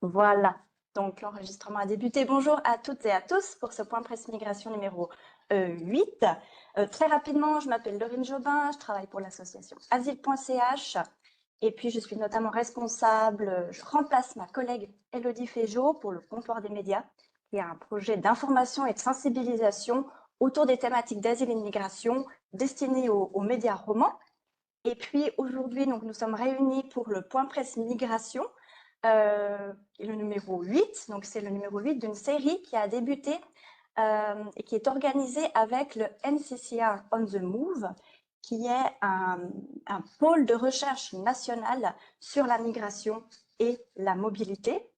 Voilà, donc l'enregistrement a débuté. Bonjour à toutes et à tous pour ce point presse migration numéro 8. Très rapidement, je m'appelle Laurine Jobin, je travaille pour l'association asile.ch et puis je suis notamment responsable, je remplace ma collègue Elodie Féjot pour le comptoir des médias, qui est un projet d'information et de sensibilisation autour des thématiques d'asile et de migration destiné aux médias romans. Et puis aujourd'hui, donc, nous sommes réunis pour le point presse migration, le numéro 8. Donc c'est le numéro 8 d'une série qui a débuté et qui est organisée avec le NCCR On the Move, qui est un pôle de recherche national sur la migration et la mobilité.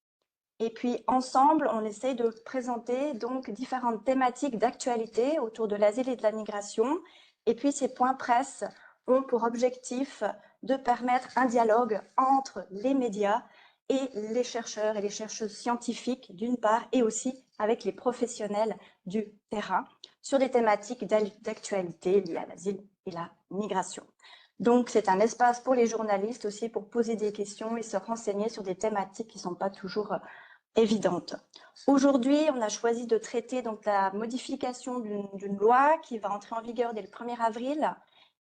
Et puis ensemble, on essaie de présenter donc différentes thématiques d'actualité autour de l'asile et de la migration. Et puis ces points presse ont pour objectif de permettre un dialogue entre les médias et les chercheurs et les chercheuses scientifiques d'une part, et aussi avec les professionnels du terrain sur des thématiques d'actualité liées à l'asile et la migration. Donc c'est un espace pour les journalistes aussi pour poser des questions et se renseigner sur des thématiques qui ne sont pas toujours évidente. Aujourd'hui, on a choisi de traiter donc la modification d'une loi qui va entrer en vigueur dès le 1er avril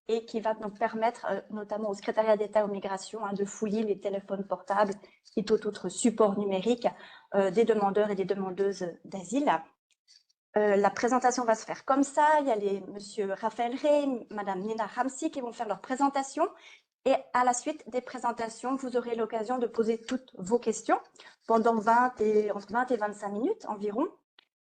et qui va donc permettre notamment au secrétariat d'État aux migrations de fouiller les téléphones portables et tout autre support numérique des demandeurs et des demandeuses d'asile. La présentation va se faire comme ça. Il y a monsieur Raphaël Rey, madame Nina Ramsi qui vont faire leur présentation. Et à la suite des présentations, vous aurez l'occasion de poser toutes vos questions pendant entre 20 et 25 minutes environ.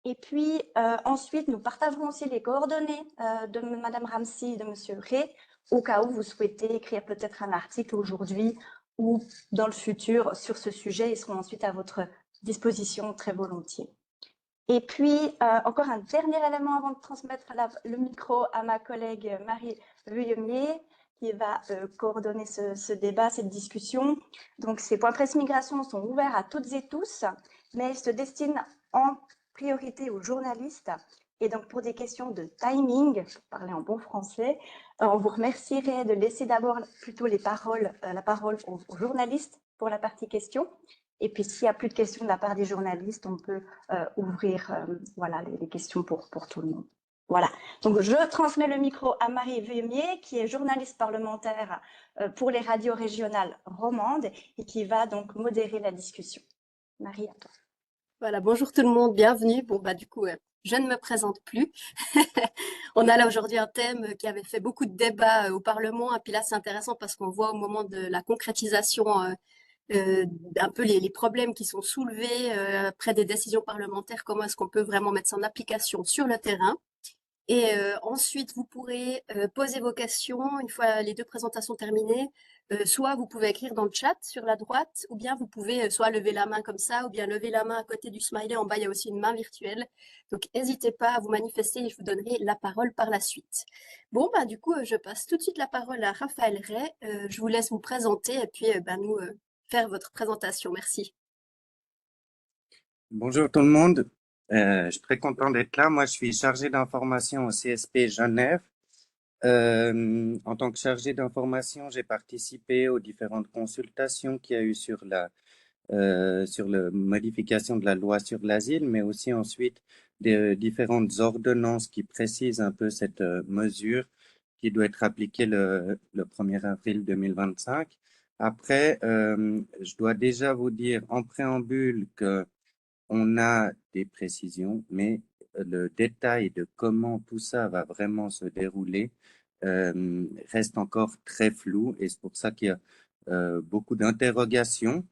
Et puis ensuite, nous partagerons aussi les coordonnées de madame Ramsi et de monsieur Rey au cas où vous souhaitez écrire peut-être un article aujourd'hui ou dans le futur sur ce sujet. Ils seront ensuite à votre disposition très volontiers. Et puis, encore un dernier élément avant de transmettre le micro à ma collègue Marie Vuillemier, qui va coordonner ce débat, cette discussion. Donc, ces points presse migration sont ouverts à toutes et tous, mais ils se destinent en priorité aux journalistes. Et donc, pour des questions de timing, pour parler en bon français, on vous remercierait de laisser d'abord plutôt la parole aux journalistes pour la partie questions. Et puis, s'il n'y a plus de questions de la part des journalistes, on peut ouvrir voilà, les questions pour tout le monde. Voilà. Donc, je transmets le micro à Marie Vuillemier, qui est journaliste parlementaire pour les radios régionales romandes et qui va donc modérer la discussion. Marie, à toi. Voilà, bonjour tout le monde, bienvenue. Bon, bah, du coup, je ne me présente plus. On a là aujourd'hui un thème qui avait fait beaucoup de débats au Parlement. Et puis là, c'est intéressant parce qu'on voit au moment de la concrétisation un peu les problèmes qui sont soulevés après des décisions parlementaires, comment est-ce qu'on peut vraiment mettre ça en application sur le terrain. Et ensuite, vous pourrez poser vos questions une fois les deux présentations terminées. Soit vous pouvez écrire dans le chat sur la droite, ou bien vous pouvez soit lever la main comme ça, ou bien lever la main à côté du smiley. En bas, il y a aussi une main virtuelle. Donc, n'hésitez pas à vous manifester et je vous donnerai la parole par la suite. Bon, bah, du coup, je passe tout de suite la parole à Raphaël Rey. Je vous laisse vous présenter et puis nous faire votre présentation. Merci. Bonjour tout le monde, je suis très content d'être là. Moi, je suis chargé d'information au CSP Genève. En tant que chargé d'information, j'ai participé aux différentes consultations qu'il y a eu sur la modification de la loi sur l'asile, mais aussi ensuite des différentes ordonnances qui précisent un peu cette mesure qui doit être appliquée le 1er avril 2025. Après, je dois déjà vous dire en préambule que on a des précisions, mais le détail de comment tout ça va vraiment se dérouler reste encore très flou et c'est pour ça qu'il y a beaucoup d'interrogations,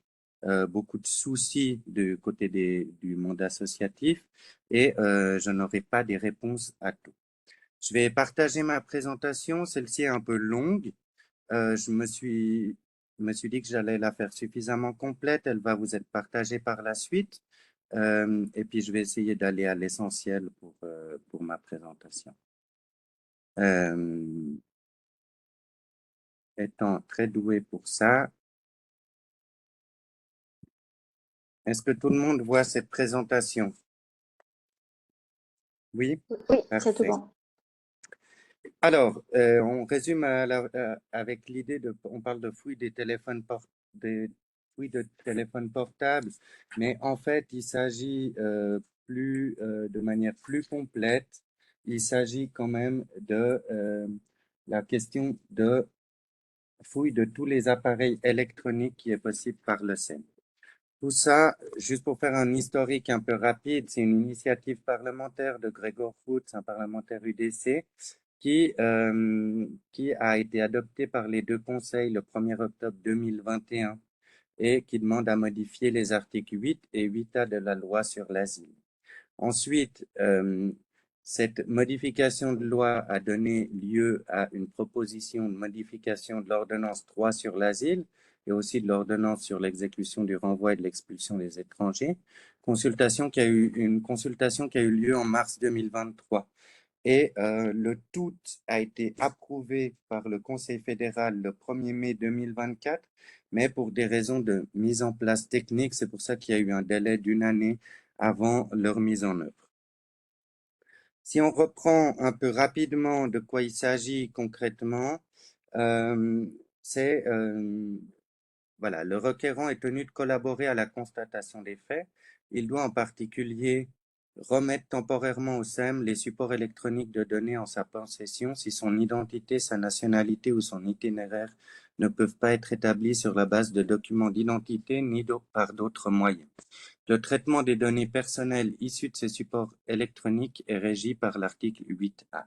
beaucoup de soucis du côté du monde associatif et je n'aurai pas des réponses à tout. Je vais partager ma présentation, celle-ci est un peu longue. Je me suis dit que j'allais la faire suffisamment complète, elle va vous être partagée par la suite. Et puis, je vais essayer d'aller à l'essentiel pour ma présentation. Euh, Étant très doué pour ça, est-ce que tout le monde voit cette présentation? Oui? Oui, c'est tout Parfait. bon. Alors, on résume avec l'idée on parle de fouille des téléphones fouilles de téléphone portable, mais en fait, il s'agit de manière plus complète. Il s'agit quand même de la question de fouille de tous les appareils électroniques qui est possible par le SEM. Tout ça, juste pour faire un historique un peu rapide, c'est une initiative parlementaire de Gregor Foots, un parlementaire UDC, qui a été adoptée par les deux conseils le 1er octobre 2021 et qui demande à modifier les articles 8 et 8A de la loi sur l'asile. Ensuite, cette modification de loi a donné lieu à une proposition de modification de l'ordonnance 3 sur l'asile et aussi de l'ordonnance sur l'exécution du renvoi et de l'expulsion des étrangers. Une consultation qui a eu lieu en mars 2023. Et le tout a été approuvé par le Conseil fédéral le 1er mai 2024, mais pour des raisons de mise en place technique, c'est pour ça qu'il y a eu un délai d'une année avant leur mise en œuvre. Si on reprend un peu rapidement de quoi il s'agit concrètement, voilà, le requérant est tenu de collaborer à la constatation des faits. Il doit en particulier remettre temporairement au SEM les supports électroniques de données en sa possession si son identité, sa nationalité ou son itinéraire ne peuvent pas être établis sur la base de documents d'identité ni par d'autres moyens. Le traitement des données personnelles issues de ces supports électroniques est régi par l'article 8A.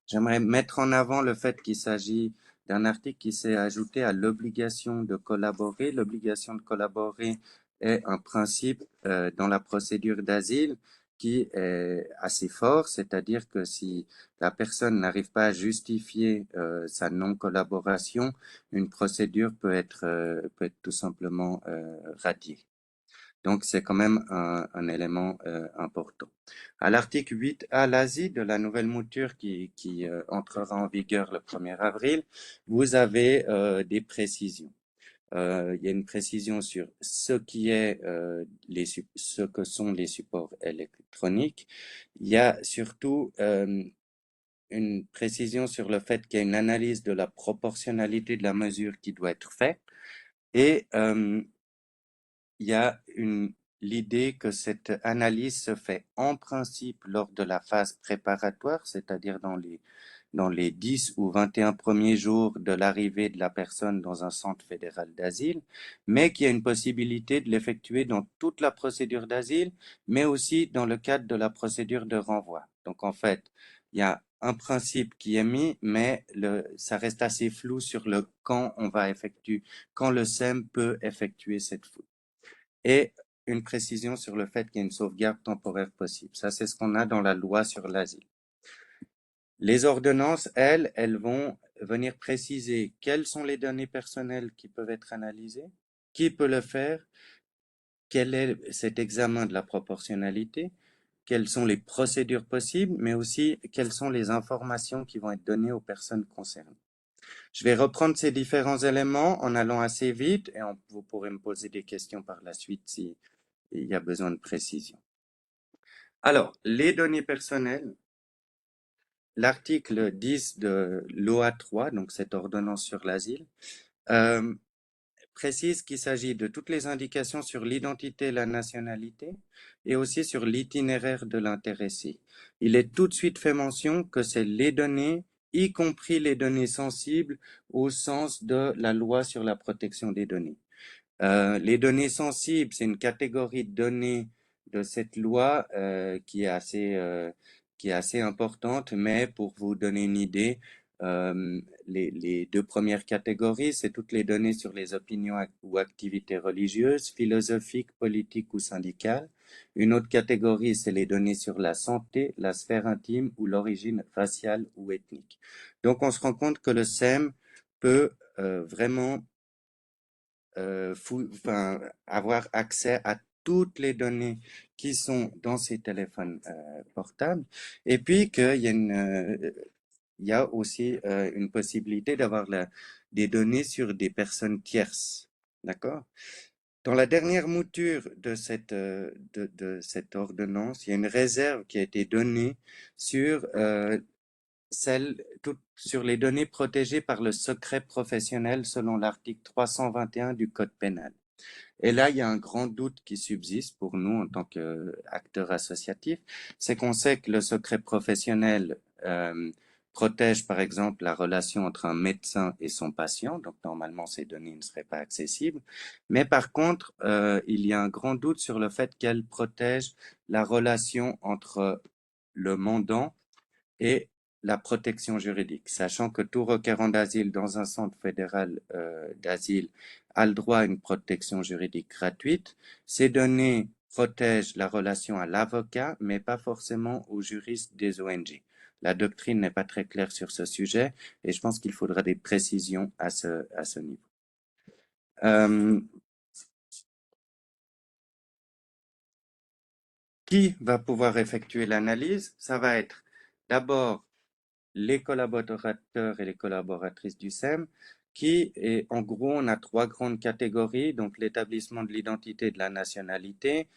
J'aimerais mettre en avant le fait qu'il s'agit d'un article qui s'est ajouté à l'obligation de collaborer. L'obligation de collaborer est un principe dans la procédure d'asile qui est assez fort, c'est-à-dire que si la personne n'arrive pas à justifier sa non-collaboration, une procédure peut être tout simplement radiée. Donc, c'est quand même un élément important. À l'article 8A, l'ASI de la nouvelle mouture qui entrera en vigueur le 1er avril, vous avez des précisions. Il y a une précision sur ce qui est ce que sont les supports électroniques. Il y a surtout une précision sur le fait qu'il y a une analyse de la proportionnalité de la mesure qui doit être faite et il y a l'idée que cette analyse se fait en principe lors de la phase préparatoire, c'est-à-dire dans les 10 ou 21 premiers jours de l'arrivée de la personne dans un centre fédéral d'asile, mais qu'il y a une possibilité de l'effectuer dans toute la procédure d'asile, mais aussi dans le cadre de la procédure de renvoi. Donc en fait, il y a un principe qui est mis, mais ça reste assez flou sur le quand le SEM peut effectuer cette fouille. Et une précision sur le fait qu'il y a une sauvegarde temporaire possible. Ça, c'est ce qu'on a dans la loi sur l'asile. Les ordonnances, elles vont venir préciser quelles sont les données personnelles qui peuvent être analysées, qui peut le faire, quel est cet examen de la proportionnalité, quelles sont les procédures possibles, mais aussi quelles sont les informations qui vont être données aux personnes concernées. Je vais reprendre ces différents éléments en allant assez vite et vous pourrez me poser des questions par la suite si il y a besoin de précision. Alors, les données personnelles, l'article 10 de l'OA 3, donc cette ordonnance sur l'asile, précise qu'il s'agit de toutes les indications sur l'identité et la nationalité et aussi sur l'itinéraire de l'intéressé. Il est tout de suite fait mention que c'est les données, y compris les données sensibles au sens de la loi sur la protection des données. Les données sensibles, c'est une catégorie de données de cette loi qui est assez importante, mais pour vous donner une idée, les deux premières catégories, c'est toutes les données sur les opinions ou activités religieuses, philosophiques, politiques ou syndicales. Une autre catégorie, c'est les données sur la santé, la sphère intime ou l'origine raciale ou ethnique. Donc, on se rend compte que le SEM peut vraiment avoir accès à toutes les données qui sont dans ces téléphones portables, et puis il y a aussi une possibilité d'avoir des données sur des personnes tierces, d'accord? Dans la dernière mouture de cette ordonnance, il y a une réserve qui a été donnée sur sur les données protégées par le secret professionnel selon l'article 321 du Code pénal. Et là, il y a un grand doute qui subsiste pour nous en tant qu'acteurs associatifs, c'est qu'on sait que le secret professionnel protège par exemple la relation entre un médecin et son patient, donc normalement ces données ne seraient pas accessibles, mais par contre, il y a un grand doute sur le fait qu'elle protège la relation entre le mandant et la protection juridique, sachant que tout requérant d'asile dans un centre fédéral d'asile a le droit à une protection juridique gratuite. Ces données protègent la relation à l'avocat, mais pas forcément aux juristes des ONG. La doctrine n'est pas très claire sur ce sujet et je pense qu'il faudra des précisions à ce niveau. Qui va pouvoir effectuer l'analyse? Ça va être d'abord les collaborateurs et les collaboratrices du SEM, qui est, en gros, on a trois grandes catégories, donc l'établissement de l'identité et de la nationalité,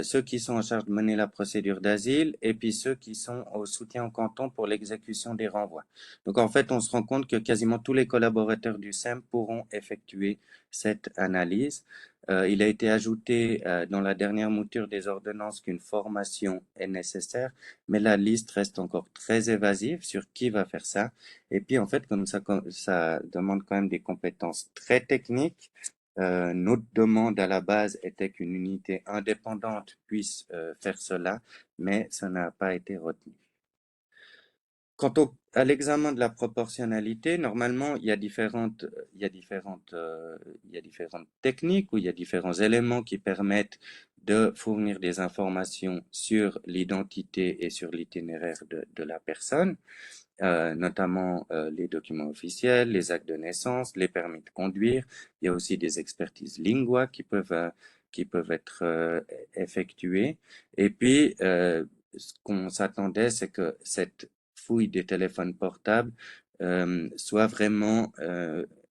ceux qui sont en charge de mener la procédure d'asile, et puis ceux qui sont au soutien au canton pour l'exécution des renvois. Donc en fait, on se rend compte que quasiment tous les collaborateurs du SEM pourront effectuer cette analyse. Il a été ajouté dans la dernière mouture des ordonnances qu'une formation est nécessaire, mais la liste reste encore très évasive sur qui va faire ça. Et puis en fait, comme ça demande quand même des compétences très techniques, notre demande à la base était qu'une unité indépendante puisse faire cela, mais ça n'a pas été retenu. Quant à l'examen de la proportionnalité, normalement, il y a différentes techniques ou il y a différents éléments qui permettent de fournir des informations sur l'identité et sur l'itinéraire de la personne, notamment les documents officiels, les actes de naissance, les permis de conduire. Il y a aussi des expertises lingua qui peuvent être effectuées. Et puis, ce qu'on s'attendait, c'est que cette fouille des téléphones portables soit vraiment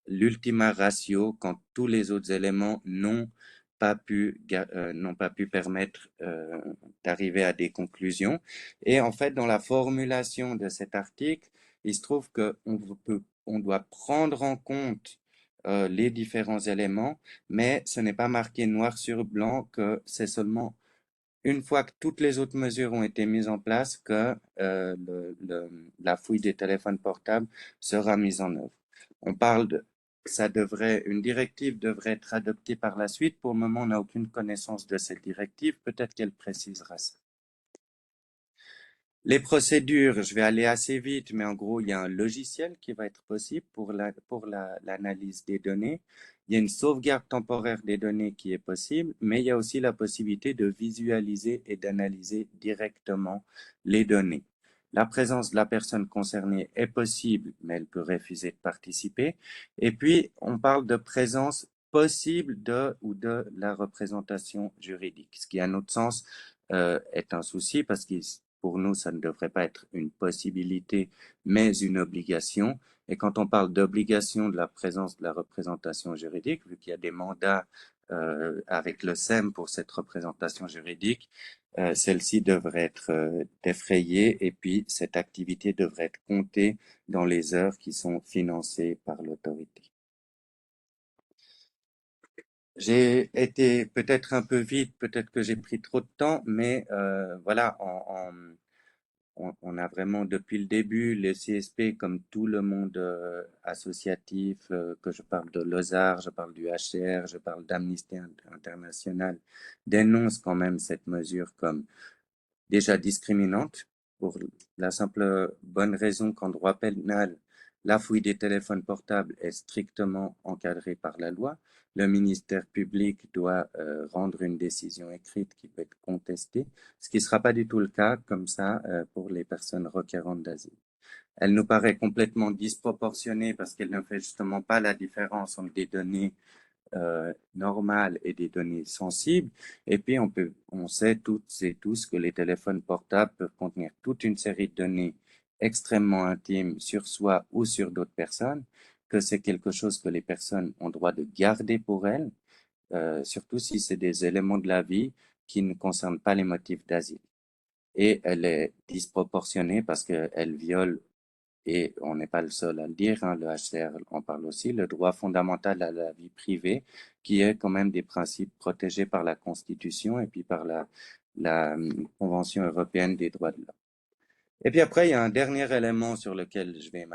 l'ultima ratio quand tous les autres éléments n'ont pas pu permettre d'arriver à des conclusions. Et en fait, dans la formulation de cet article, il se trouve on doit prendre en compte les différents éléments, mais ce n'est pas marqué noir sur blanc que c'est seulement une fois que toutes les autres mesures ont été mises en place que la fouille des téléphones portables sera mise en œuvre. On parle une directive devrait être adoptée par la suite. Pour le moment, on n'a aucune connaissance de cette directive. Peut-être qu'elle précisera ça. Les procédures, je vais aller assez vite, mais en gros, il y a un logiciel qui va être possible pour l'analyse des données. Il y a une sauvegarde temporaire des données qui est possible, mais il y a aussi la possibilité de visualiser et d'analyser directement les données. La présence de la personne concernée est possible, mais elle peut refuser de participer. Et puis, on parle de présence possible de la représentation juridique, ce qui, à notre sens, est un souci parce que pour nous, ça ne devrait pas être une possibilité, mais une obligation. Et quand on parle d'obligation de la présence de la représentation juridique, vu qu'il y a des mandats avec le SEM pour cette représentation juridique, celle-ci devrait être défrayée et puis cette activité devrait être comptée dans les heures qui sont financées par l'autorité. J'ai été peut-être un peu vite, peut-être que j'ai pris trop de temps, mais voilà, on a vraiment depuis le début les CSP comme tout le monde associatif, que je parle de l'OSAR, je parle du HCR, je parle d'Amnesty International, dénonce quand même cette mesure comme déjà discriminante pour la simple bonne raison qu'en droit pénal, la fouille des téléphones portables est strictement encadrée par la loi. Le ministère public doit rendre une décision écrite qui peut être contestée, ce qui ne sera pas du tout le cas comme ça pour les personnes requérantes d'asile. Elle nous paraît complètement disproportionnée parce qu'elle ne fait justement pas la différence entre des données normales et des données sensibles. Et puis, on sait toutes et tous que les téléphones portables peuvent contenir toute une série de données extrêmement intimes sur soi ou sur d'autres personnes, que c'est quelque chose que les personnes ont droit de garder pour elles, surtout si c'est des éléments de la vie qui ne concernent pas les motifs d'asile. Et elle est disproportionnée parce qu'elle viole et on n'est pas le seul à le dire, hein, le HCR en parle aussi, le droit fondamental à la vie privée, qui est quand même des principes protégés par la Constitution et puis par la Convention européenne des droits de l'homme. Et puis après, il y a un dernier élément sur lequel je vais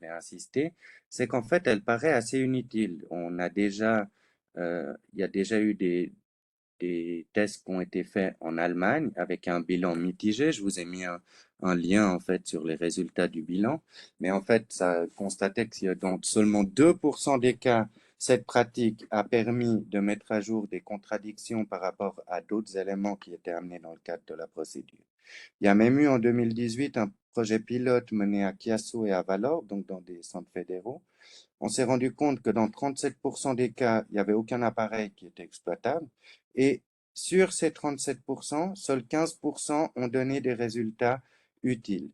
insister, c'est qu'en fait, elle paraît assez inutile. Il y a déjà eu des tests qui ont été faits en Allemagne avec un bilan mitigé. Je vous ai mis un lien en fait sur les résultats du bilan, mais en fait, ça constatait que dans seulement 2% des cas, cette pratique a permis de mettre à jour des contradictions par rapport à d'autres éléments qui étaient amenés dans le cadre de la procédure. Il y a même eu en 2018 un projet pilote mené à Chiasso et à Valor, donc dans des centres fédéraux. On s'est rendu compte que dans 37% des cas, il n'y avait aucun appareil qui était exploitable. Et sur ces 37%, seuls 15% ont donné des résultats utiles.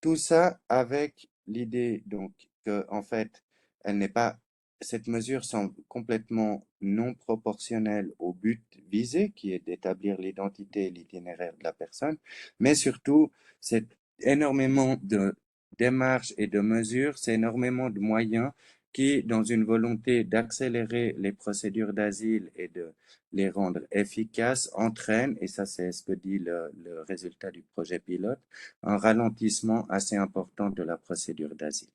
Tout ça avec l'idée donc que en fait, elle n'est pas cette mesure semble complètement non proportionnelle au but visé, qui est d'établir l'identité et l'itinéraire de la personne, mais surtout, c'est énormément de démarches et de mesures, c'est énormément de moyens qui, dans une volonté d'accélérer les procédures d'asile et de les rendre efficaces, entraînent, et ça c'est ce que dit le résultat du projet pilote, un ralentissement assez important de la procédure d'asile.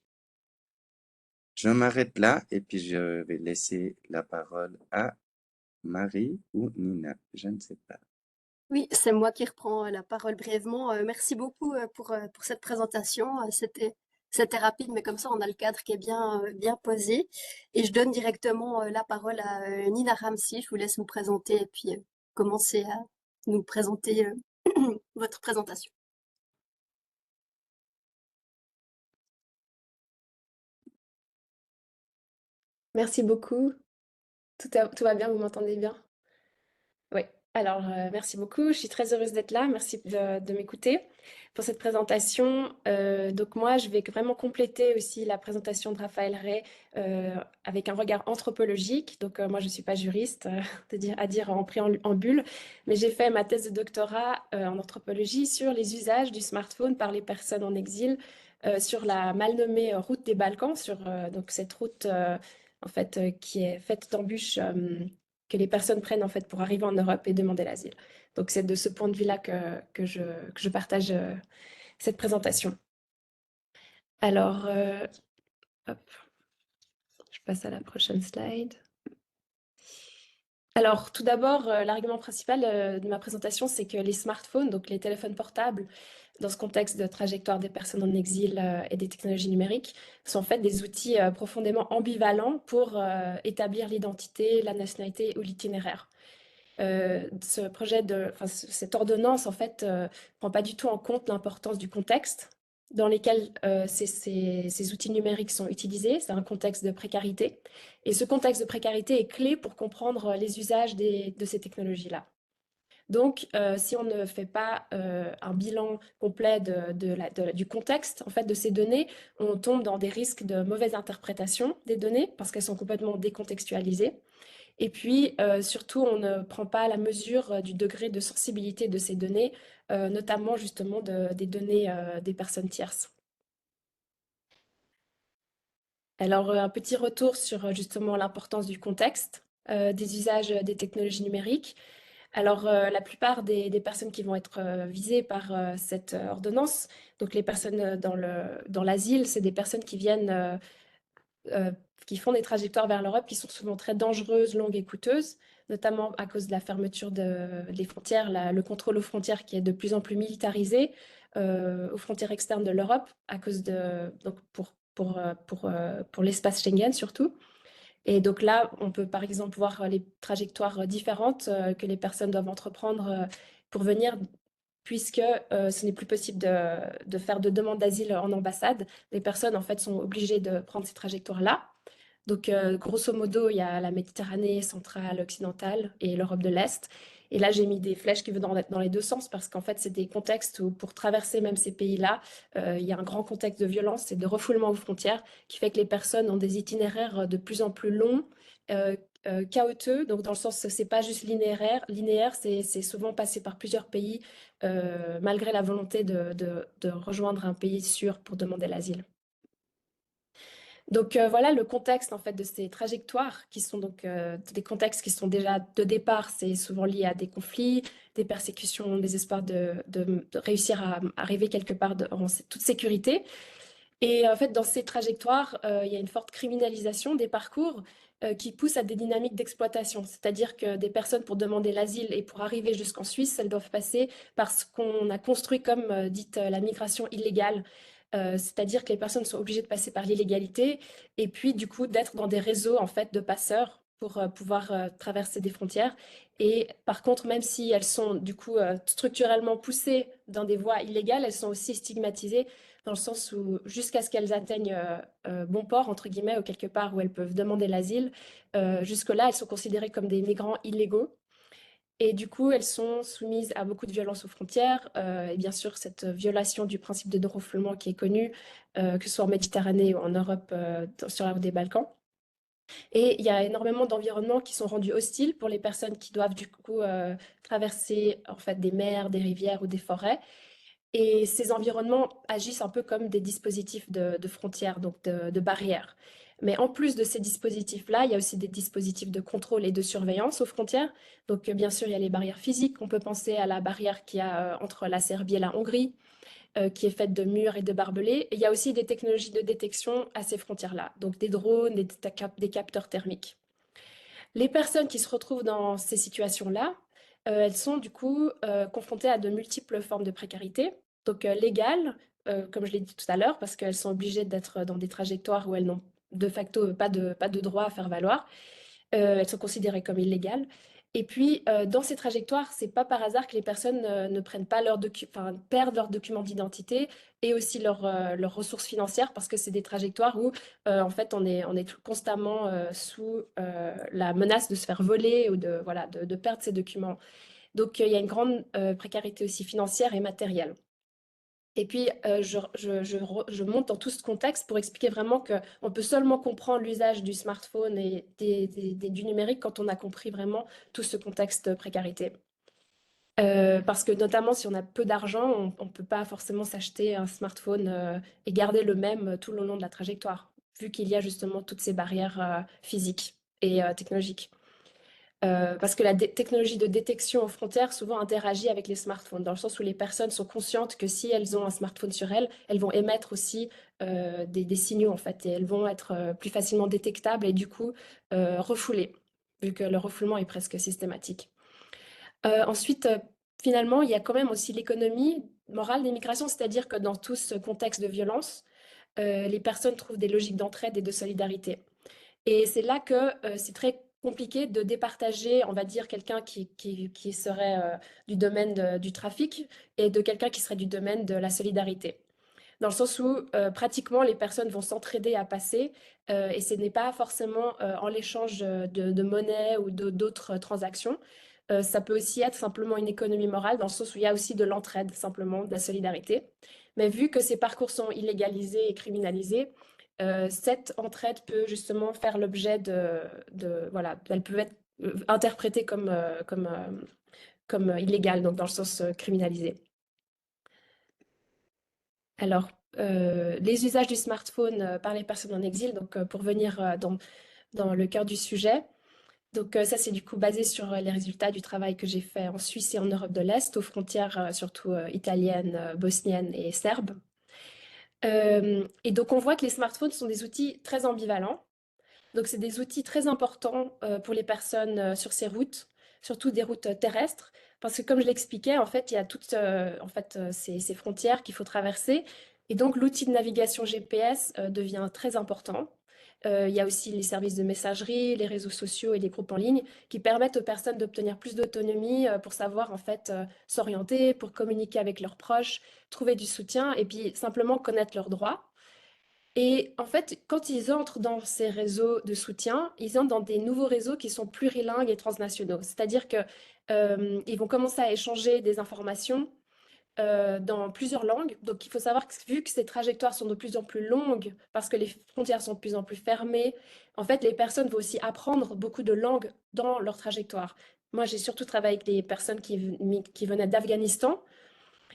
Je m'arrête là et puis je vais laisser la parole à Marie ou Nina, je ne sais pas. Oui, c'est moi qui reprends la parole brièvement. Merci beaucoup pour cette présentation. C'était rapide, mais comme ça, on a le cadre qui est bien posé. Et je donne directement la parole à Nina Ramsi. Je vous laisse vous présenter et puis commencer à nous présenter votre présentation. Merci beaucoup. Tout va bien, vous m'entendez bien? Oui. Alors, merci beaucoup. Je suis très heureuse d'être là. Merci de m'écouter pour cette présentation. Donc moi, je vais vraiment compléter aussi la présentation de Raphaël Ray avec un regard anthropologique. Donc moi, je ne suis pas juriste, à dire en préambule, mais j'ai fait ma thèse de doctorat en anthropologie sur les usages du smartphone par les personnes en exil sur la mal nommée route des Balkans, sur donc cette route en fait qui est faite d'embûches que les personnes prennent en fait pour arriver en Europe et demander l'asile. Donc c'est de ce point de vue-là que je partage cette présentation. Alors, hop, je passe à la prochaine slide. Alors, tout d'abord, l'argument principal de ma présentation, c'est que les smartphones, donc les téléphones portables, dans ce contexte de trajectoire des personnes en exil et des technologies numériques, sont en fait des outils profondément ambivalents pour établir l'identité, la nationalité ou l'itinéraire. Cette ordonnance, en fait, prend pas du tout en compte l'importance du contexte dans lesquels ces outils numériques sont utilisés. C'est un contexte de précarité. Et ce contexte de précarité est clé pour comprendre les usages de ces technologies-là. Donc, si on ne fait pas un bilan complet du contexte en fait, de ces données, on tombe dans des risques de mauvaise interprétation des données parce qu'elles sont complètement décontextualisées. Et puis, surtout, on ne prend pas la mesure du degré de sensibilité de ces données, notamment justement des données des personnes tierces. Alors, un petit retour sur justement l'importance du contexte, des usages des technologies numériques. Alors, la plupart des personnes qui vont être visées par cette ordonnance, donc les personnes dans l'asile, c'est des personnes qui viennent qui font des trajectoires vers l'Europe qui sont souvent très dangereuses, longues et coûteuses, notamment à cause de la fermeture des frontières, le contrôle aux frontières qui est de plus en plus militarisé aux frontières externes de l'Europe, à cause donc pour l'espace Schengen surtout. Et donc là, on peut par exemple voir les trajectoires différentes que les personnes doivent entreprendre pour venir, puisque ce n'est plus possible de faire de demande d'asile en ambassade. Les personnes, en fait, sont obligées de prendre ces trajectoires-là. Donc, grosso modo, il y a la Méditerranée centrale, occidentale et l'Europe de l'Est. Et là, j'ai mis des flèches qui vont dans les deux sens parce qu'en fait, c'est des contextes où, pour traverser même ces pays-là, il y a un grand contexte de violence et de refoulement aux frontières qui fait que les personnes ont des itinéraires de plus en plus longs chaotique, donc dans le sens c'est pas juste linéaire, c'est souvent passé par plusieurs pays malgré la volonté de rejoindre un pays sûr pour demander l'asile. Donc voilà le contexte en fait de ces trajectoires qui sont donc des contextes qui sont déjà de départ, c'est souvent lié à des conflits, des persécutions, des espoirs de réussir à arriver quelque part en toute sécurité. Et en fait, dans ces trajectoires, il y a une forte criminalisation des parcours qui pousse à des dynamiques d'exploitation. C'est-à-dire que des personnes, pour demander l'asile et pour arriver jusqu'en Suisse, elles doivent passer par ce qu'on a construit comme dite la migration illégale. C'est-à-dire que les personnes sont obligées de passer par l'illégalité et puis du coup d'être dans des réseaux en fait de passeurs pour pouvoir traverser des frontières. Et par contre, même si elles sont du coup structurellement poussées dans des voies illégales, elles sont aussi stigmatisées dans le sens où jusqu'à ce qu'elles atteignent bon port, entre guillemets, ou quelque part où elles peuvent demander l'asile, jusque-là, elles sont considérées comme des migrants illégaux. Et du coup, elles sont soumises à beaucoup de violences aux frontières, et bien sûr, cette violation du principe de non-refoulement qui est connu, que ce soit en Méditerranée ou en Europe, sur la route des Balkans. Et il y a énormément d'environnements qui sont rendus hostiles pour les personnes qui doivent du coup traverser en fait des mers, des rivières ou des forêts. Et ces environnements agissent un peu comme des dispositifs de frontières, donc de barrières. Mais en plus de ces dispositifs-là, il y a aussi des dispositifs de contrôle et de surveillance aux frontières. Donc, bien sûr, il y a les barrières physiques. On peut penser à la barrière qu'il y a entre la Serbie et la Hongrie, qui est faite de murs et de barbelés. Et il y a aussi des technologies de détection à ces frontières-là, donc des drones, des capteurs thermiques. Les personnes qui se retrouvent dans ces situations-là, elles sont du coup confrontées à de multiples formes de précarité, donc légales, comme je l'ai dit tout à l'heure, parce qu'elles sont obligées d'être dans des trajectoires où elles n'ont de facto pas de droit à faire valoir. Elles sont considérées comme illégales. Et puis, dans ces trajectoires, c'est pas par hasard que les personnes ne prennent pas perdent leurs documents d'identité et aussi leurs ressources financières, parce que c'est des trajectoires où, en fait, on est constamment sous la menace de se faire voler ou de perdre ces documents. Donc, il y a une grande précarité aussi financière et matérielle. Et puis, je monte dans tout ce contexte pour expliquer vraiment qu'on peut seulement comprendre l'usage du smartphone et du numérique quand on a compris vraiment tout ce contexte de précarité. Parce que notamment, si on a peu d'argent, on ne peut pas forcément s'acheter un smartphone et garder le même tout le long de la trajectoire, vu qu'il y a justement toutes ces barrières physiques et technologiques. Parce que la technologie de détection aux frontières souvent interagit avec les smartphones, dans le sens où les personnes sont conscientes que si elles ont un smartphone sur elles, elles vont émettre aussi des signaux en fait, et elles vont être plus facilement détectables et du coup refoulées, vu que le refoulement est presque systématique. Ensuite, finalement, il y a quand même aussi l'économie morale des migrations, c'est-à-dire que dans tout ce contexte de violence, les personnes trouvent des logiques d'entraide et de solidarité. Et c'est là que c'est très compliqué de départager, on va dire, quelqu'un qui serait du domaine du trafic et de quelqu'un qui serait du domaine de la solidarité. Dans le sens où pratiquement les personnes vont s'entraider à passer et ce n'est pas forcément en l'échange de monnaie ou d'autres transactions. Ça peut aussi être simplement une économie morale, dans le sens où il y a aussi de l'entraide, simplement, de la solidarité. Mais vu que ces parcours sont illégalisés et criminalisés, cette entraide peut justement faire l'objet voilà, elle peut être interprétée comme illégale, donc dans le sens criminalisé. Alors, les usages du smartphone par les personnes en exil, donc pour venir dans le cœur du sujet. Donc ça, c'est du coup basé sur les résultats du travail que j'ai fait en Suisse et en Europe de l'Est, aux frontières surtout italiennes, bosniennes et serbes. Et donc on voit que les smartphones sont des outils très ambivalents. Donc c'est des outils très importants pour les personnes sur ces routes, surtout des routes terrestres, parce que comme je l'expliquais, en fait, il y a toutes ces frontières qu'il faut traverser. Et donc l'outil de navigation GPS devient très important. Il y a aussi les services de messagerie, les réseaux sociaux et les groupes en ligne qui permettent aux personnes d'obtenir plus d'autonomie pour savoir en fait s'orienter, pour communiquer avec leurs proches, trouver du soutien et puis simplement connaître leurs droits. Et en fait, quand ils entrent dans ces réseaux de soutien, ils entrent dans des nouveaux réseaux qui sont plurilingues et transnationaux. C'est-à-dire que ils vont commencer à échanger des informations dans plusieurs langues. Donc, il faut savoir que vu que ces trajectoires sont de plus en plus longues, parce que les frontières sont de plus en plus fermées, en fait, les personnes vont aussi apprendre beaucoup de langues dans leur trajectoire. Moi, j'ai surtout travaillé avec des personnes qui venaient d'Afghanistan.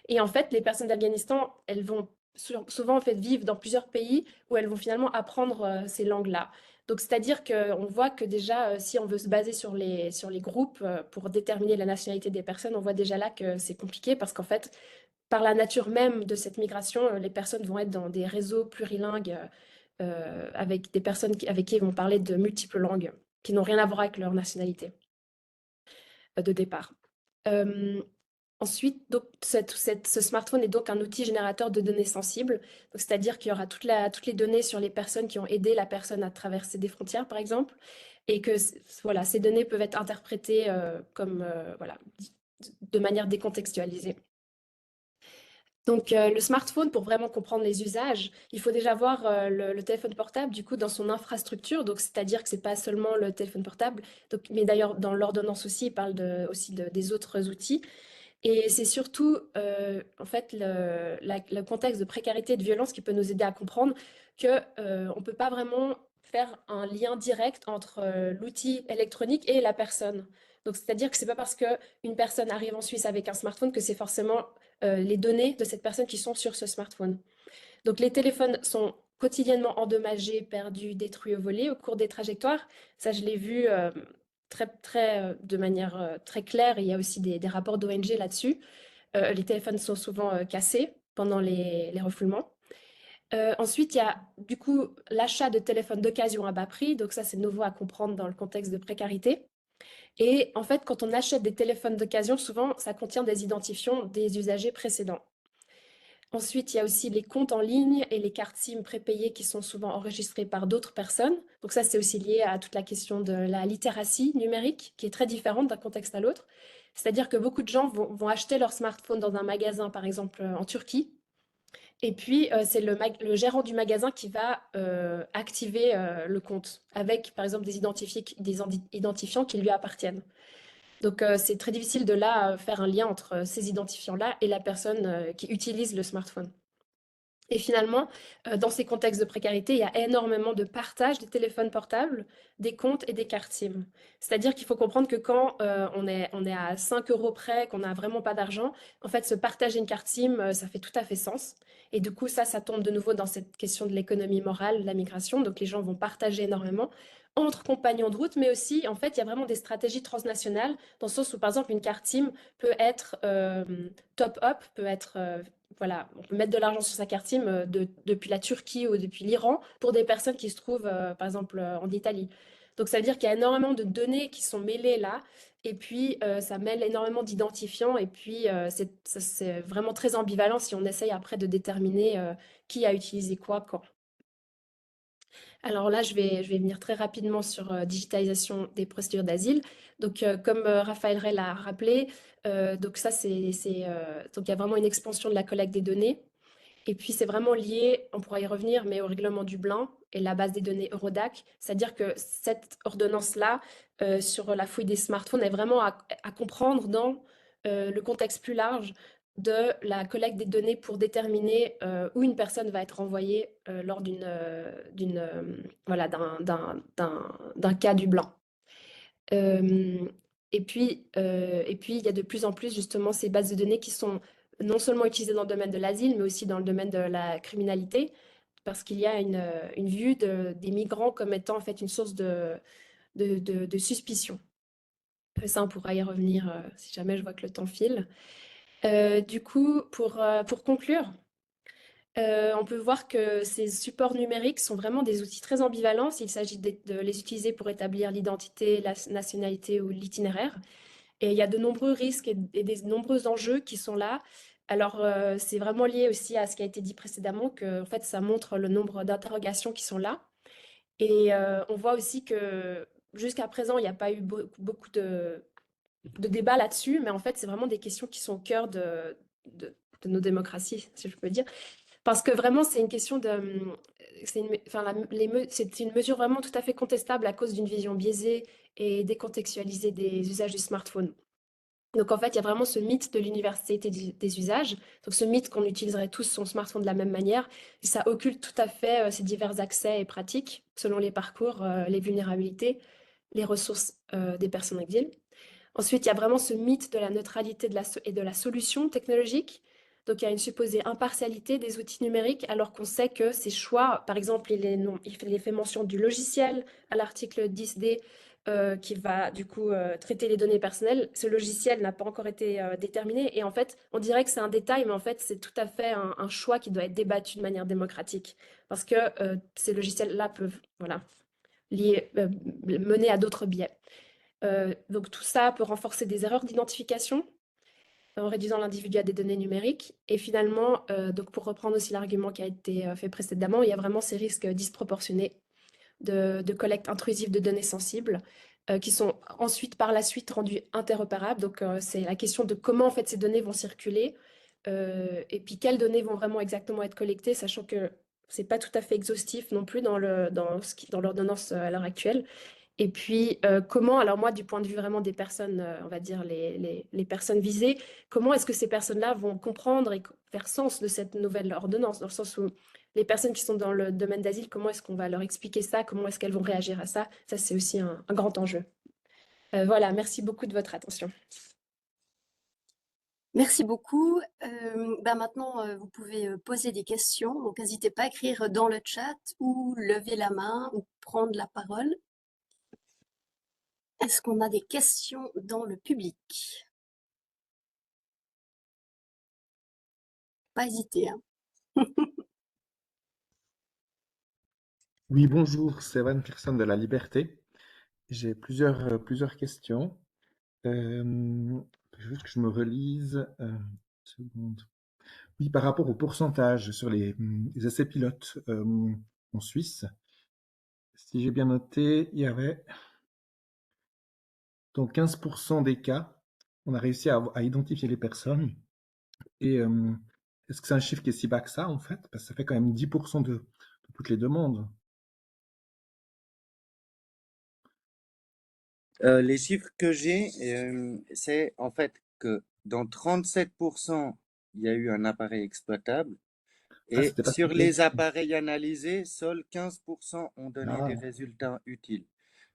Et en fait, les personnes d'Afghanistan, elles vont souvent en fait vivre dans plusieurs pays où elles vont finalement apprendre ces langues-là. Donc, c'est-à-dire qu'on voit que déjà, si on veut se baser sur les groupes pour déterminer la nationalité des personnes, on voit déjà là que c'est compliqué parce qu'en fait, par la nature même de cette migration, les personnes vont être dans des réseaux plurilingues avec des personnes avec qui ils vont parler de multiples langues qui n'ont rien à voir avec leur nationalité de départ. Euh, Ensuite, donc, ce smartphone est donc un outil générateur de données sensibles. Donc, c'est-à-dire qu'il y aura toutes les données sur les personnes qui ont aidé la personne à traverser des frontières, par exemple, et que voilà, ces données peuvent être interprétées comme voilà, de manière décontextualisée. Donc, le smartphone, pour vraiment comprendre les usages, il faut déjà voir le téléphone portable du coup dans son infrastructure. Donc, c'est-à-dire que c'est pas seulement le téléphone portable, donc, mais d'ailleurs dans l'ordonnance aussi, il parle aussi des autres outils. Et c'est surtout, en fait, le contexte de précarité et de violence qui peut nous aider à comprendre que on peut pas vraiment faire un lien direct entre l'outil électronique et la personne. Donc, c'est-à-dire que c'est pas parce que une personne arrive en Suisse avec un smartphone que c'est forcément les données de cette personne qui sont sur ce smartphone. Donc, les téléphones sont quotidiennement endommagés, perdus, détruits ou volés au cours des trajectoires. Ça, je l'ai vu de manière très claire. Il y a aussi des rapports d'ONG là-dessus. Les téléphones sont souvent cassés pendant les refoulements. Ensuite, il y a du coup l'achat de téléphones d'occasion à bas prix. Donc ça, c'est nouveau à comprendre dans le contexte de précarité. Et en fait, quand on achète des téléphones d'occasion, souvent, ça contient des identifiants des usagers précédents. Ensuite, il y a aussi les comptes en ligne et les cartes SIM prépayées qui sont souvent enregistrées par d'autres personnes. Donc ça, c'est aussi lié à toute la question de la littératie numérique, qui est très différente d'un contexte à l'autre. C'est-à-dire que beaucoup de gens vont acheter leur smartphone dans un magasin, par exemple en Turquie, et puis c'est le gérant du magasin qui va activer le compte avec, par exemple, des identifiants qui lui appartiennent. Donc, c'est très difficile de là faire un lien entre ces identifiants-là et la personne qui utilise le smartphone. Et finalement, dans ces contextes de précarité, il y a énormément de partage des téléphones portables, des comptes et des cartes SIM. C'est-à-dire qu'il faut comprendre que quand on est à 5 euros près, qu'on n'a vraiment pas d'argent, en fait, se partager une carte SIM, ça fait tout à fait sens. Et du coup, ça tombe de nouveau dans cette question de l'économie morale, de la migration. Donc, les gens vont partager énormément entre compagnons de route, mais aussi, en fait, il y a vraiment des stratégies transnationales, dans le sens où, par exemple, une carte SIM peut être top-up, peut être voilà, on peut mettre de l'argent sur sa carte SIM depuis la Turquie ou depuis l'Iran pour des personnes qui se trouvent, par exemple, en Italie. Donc, ça veut dire qu'il y a énormément de données qui sont mêlées là, et puis ça mêle énormément d'identifiants, et puis c'est vraiment très ambivalent si on essaye après de déterminer qui a utilisé quoi, quand. Alors là, je vais venir très rapidement sur digitalisation des procédures d'asile. Donc, comme Raphaël Rey l'a rappelé, donc ça, donc il y a vraiment une expansion de la collecte des données. Et puis, c'est vraiment lié, on pourra y revenir, mais au règlement Dublin et la base des données Eurodac. C'est-à-dire que cette ordonnance-là, sur la fouille des smartphones, est vraiment à comprendre dans le contexte plus large de la collecte des données pour déterminer où une personne va être envoyée lors voilà, d'un cas Dublin. Euh, et puis, il y a de plus en plus justement ces bases de données qui sont non seulement utilisées dans le domaine de l'asile, mais aussi dans le domaine de la criminalité, parce qu'il y a une vue des migrants comme étant en fait une source de suspicion. Et ça, on pourra y revenir si jamais je vois que le temps file. Du coup, pour conclure, on peut voir que ces supports numériques sont vraiment des outils très ambivalents s'il s'agit de les utiliser pour établir l'identité, la nationalité ou l'itinéraire. Et il y a de nombreux risques et des nombreux enjeux qui sont là. Alors, c'est vraiment lié aussi à ce qui a été dit précédemment, que en fait, ça montre le nombre d'interrogations qui sont là. Et on voit aussi que jusqu'à présent, il n'y a pas eu beaucoup de débats là-dessus, mais en fait, c'est vraiment des questions qui sont au cœur de nos démocraties, si je peux dire. Parce que vraiment, c'est une question de... enfin, c'est une mesure vraiment tout à fait contestable à cause d'une vision biaisée et décontextualisée des usages du smartphone. Donc en fait, il y a vraiment ce mythe de l'universalité des usages, donc ce mythe qu'on utiliserait tous son smartphone de la même manière, et ça occulte tout à fait ces divers accès et pratiques selon les parcours, les vulnérabilités, les ressources des personnes avec DIL. Ensuite, il y a vraiment ce mythe de la neutralité et de la solution technologique. Donc, il y a une supposée impartialité des outils numériques, alors qu'on sait que ces choix, par exemple, il fait mention du logiciel à l'article 10D qui va du coup traiter les données personnelles. Ce logiciel n'a pas encore été déterminé et en fait, on dirait que c'est un détail, mais en fait, c'est tout à fait un choix qui doit être débattu de manière démocratique parce que ces logiciels-là peuvent, voilà, mener à d'autres biais. Donc tout ça peut renforcer des erreurs d'identification en réduisant l'individu à des données numériques. Et finalement, donc pour reprendre aussi l'argument qui a été fait précédemment, il y a vraiment ces risques disproportionnés de collecte intrusive de données sensibles qui sont ensuite par la suite rendues interopérables. Donc c'est la question de comment en fait ces données vont circuler et puis quelles données vont vraiment exactement être collectées, sachant que c'est pas tout à fait exhaustif non plus dans l'ordonnance à l'heure actuelle. Et puis, comment, alors moi, du point de vue vraiment des personnes, on va dire les personnes visées, comment est-ce que ces personnes-là vont comprendre et faire sens de cette nouvelle ordonnance, dans le sens où les personnes qui sont dans le domaine d'asile, comment est-ce qu'on va leur expliquer ça, comment est-ce qu'elles vont réagir à ça? Ça, c'est aussi un grand enjeu. Voilà, merci beaucoup de votre attention. Merci beaucoup. Maintenant, vous pouvez poser des questions. Donc, n'hésitez pas à écrire dans le chat ou lever la main ou prendre la parole. Est-ce qu'on a des questions dans le public? Pas hésiter, hein. Oui, bonjour, c'est Evan Pearson de La Liberté. J'ai plusieurs questions. Juste que je me relise. Une seconde. Oui, par rapport au pourcentage sur les essais pilotes en Suisse, si j'ai bien noté, il y avait donc 15% des cas, on a réussi à identifier les personnes. Et est-ce que c'est un chiffre qui est si bas que ça, en fait? Parce que ça fait quand même 10% de toutes les demandes. Les chiffres que j'ai, c'est en fait que dans 37%, il y a eu un appareil exploitable Ah, et c'était pas sur complet. les appareils analysés, seuls 15% ont donné des Ah. résultats utiles.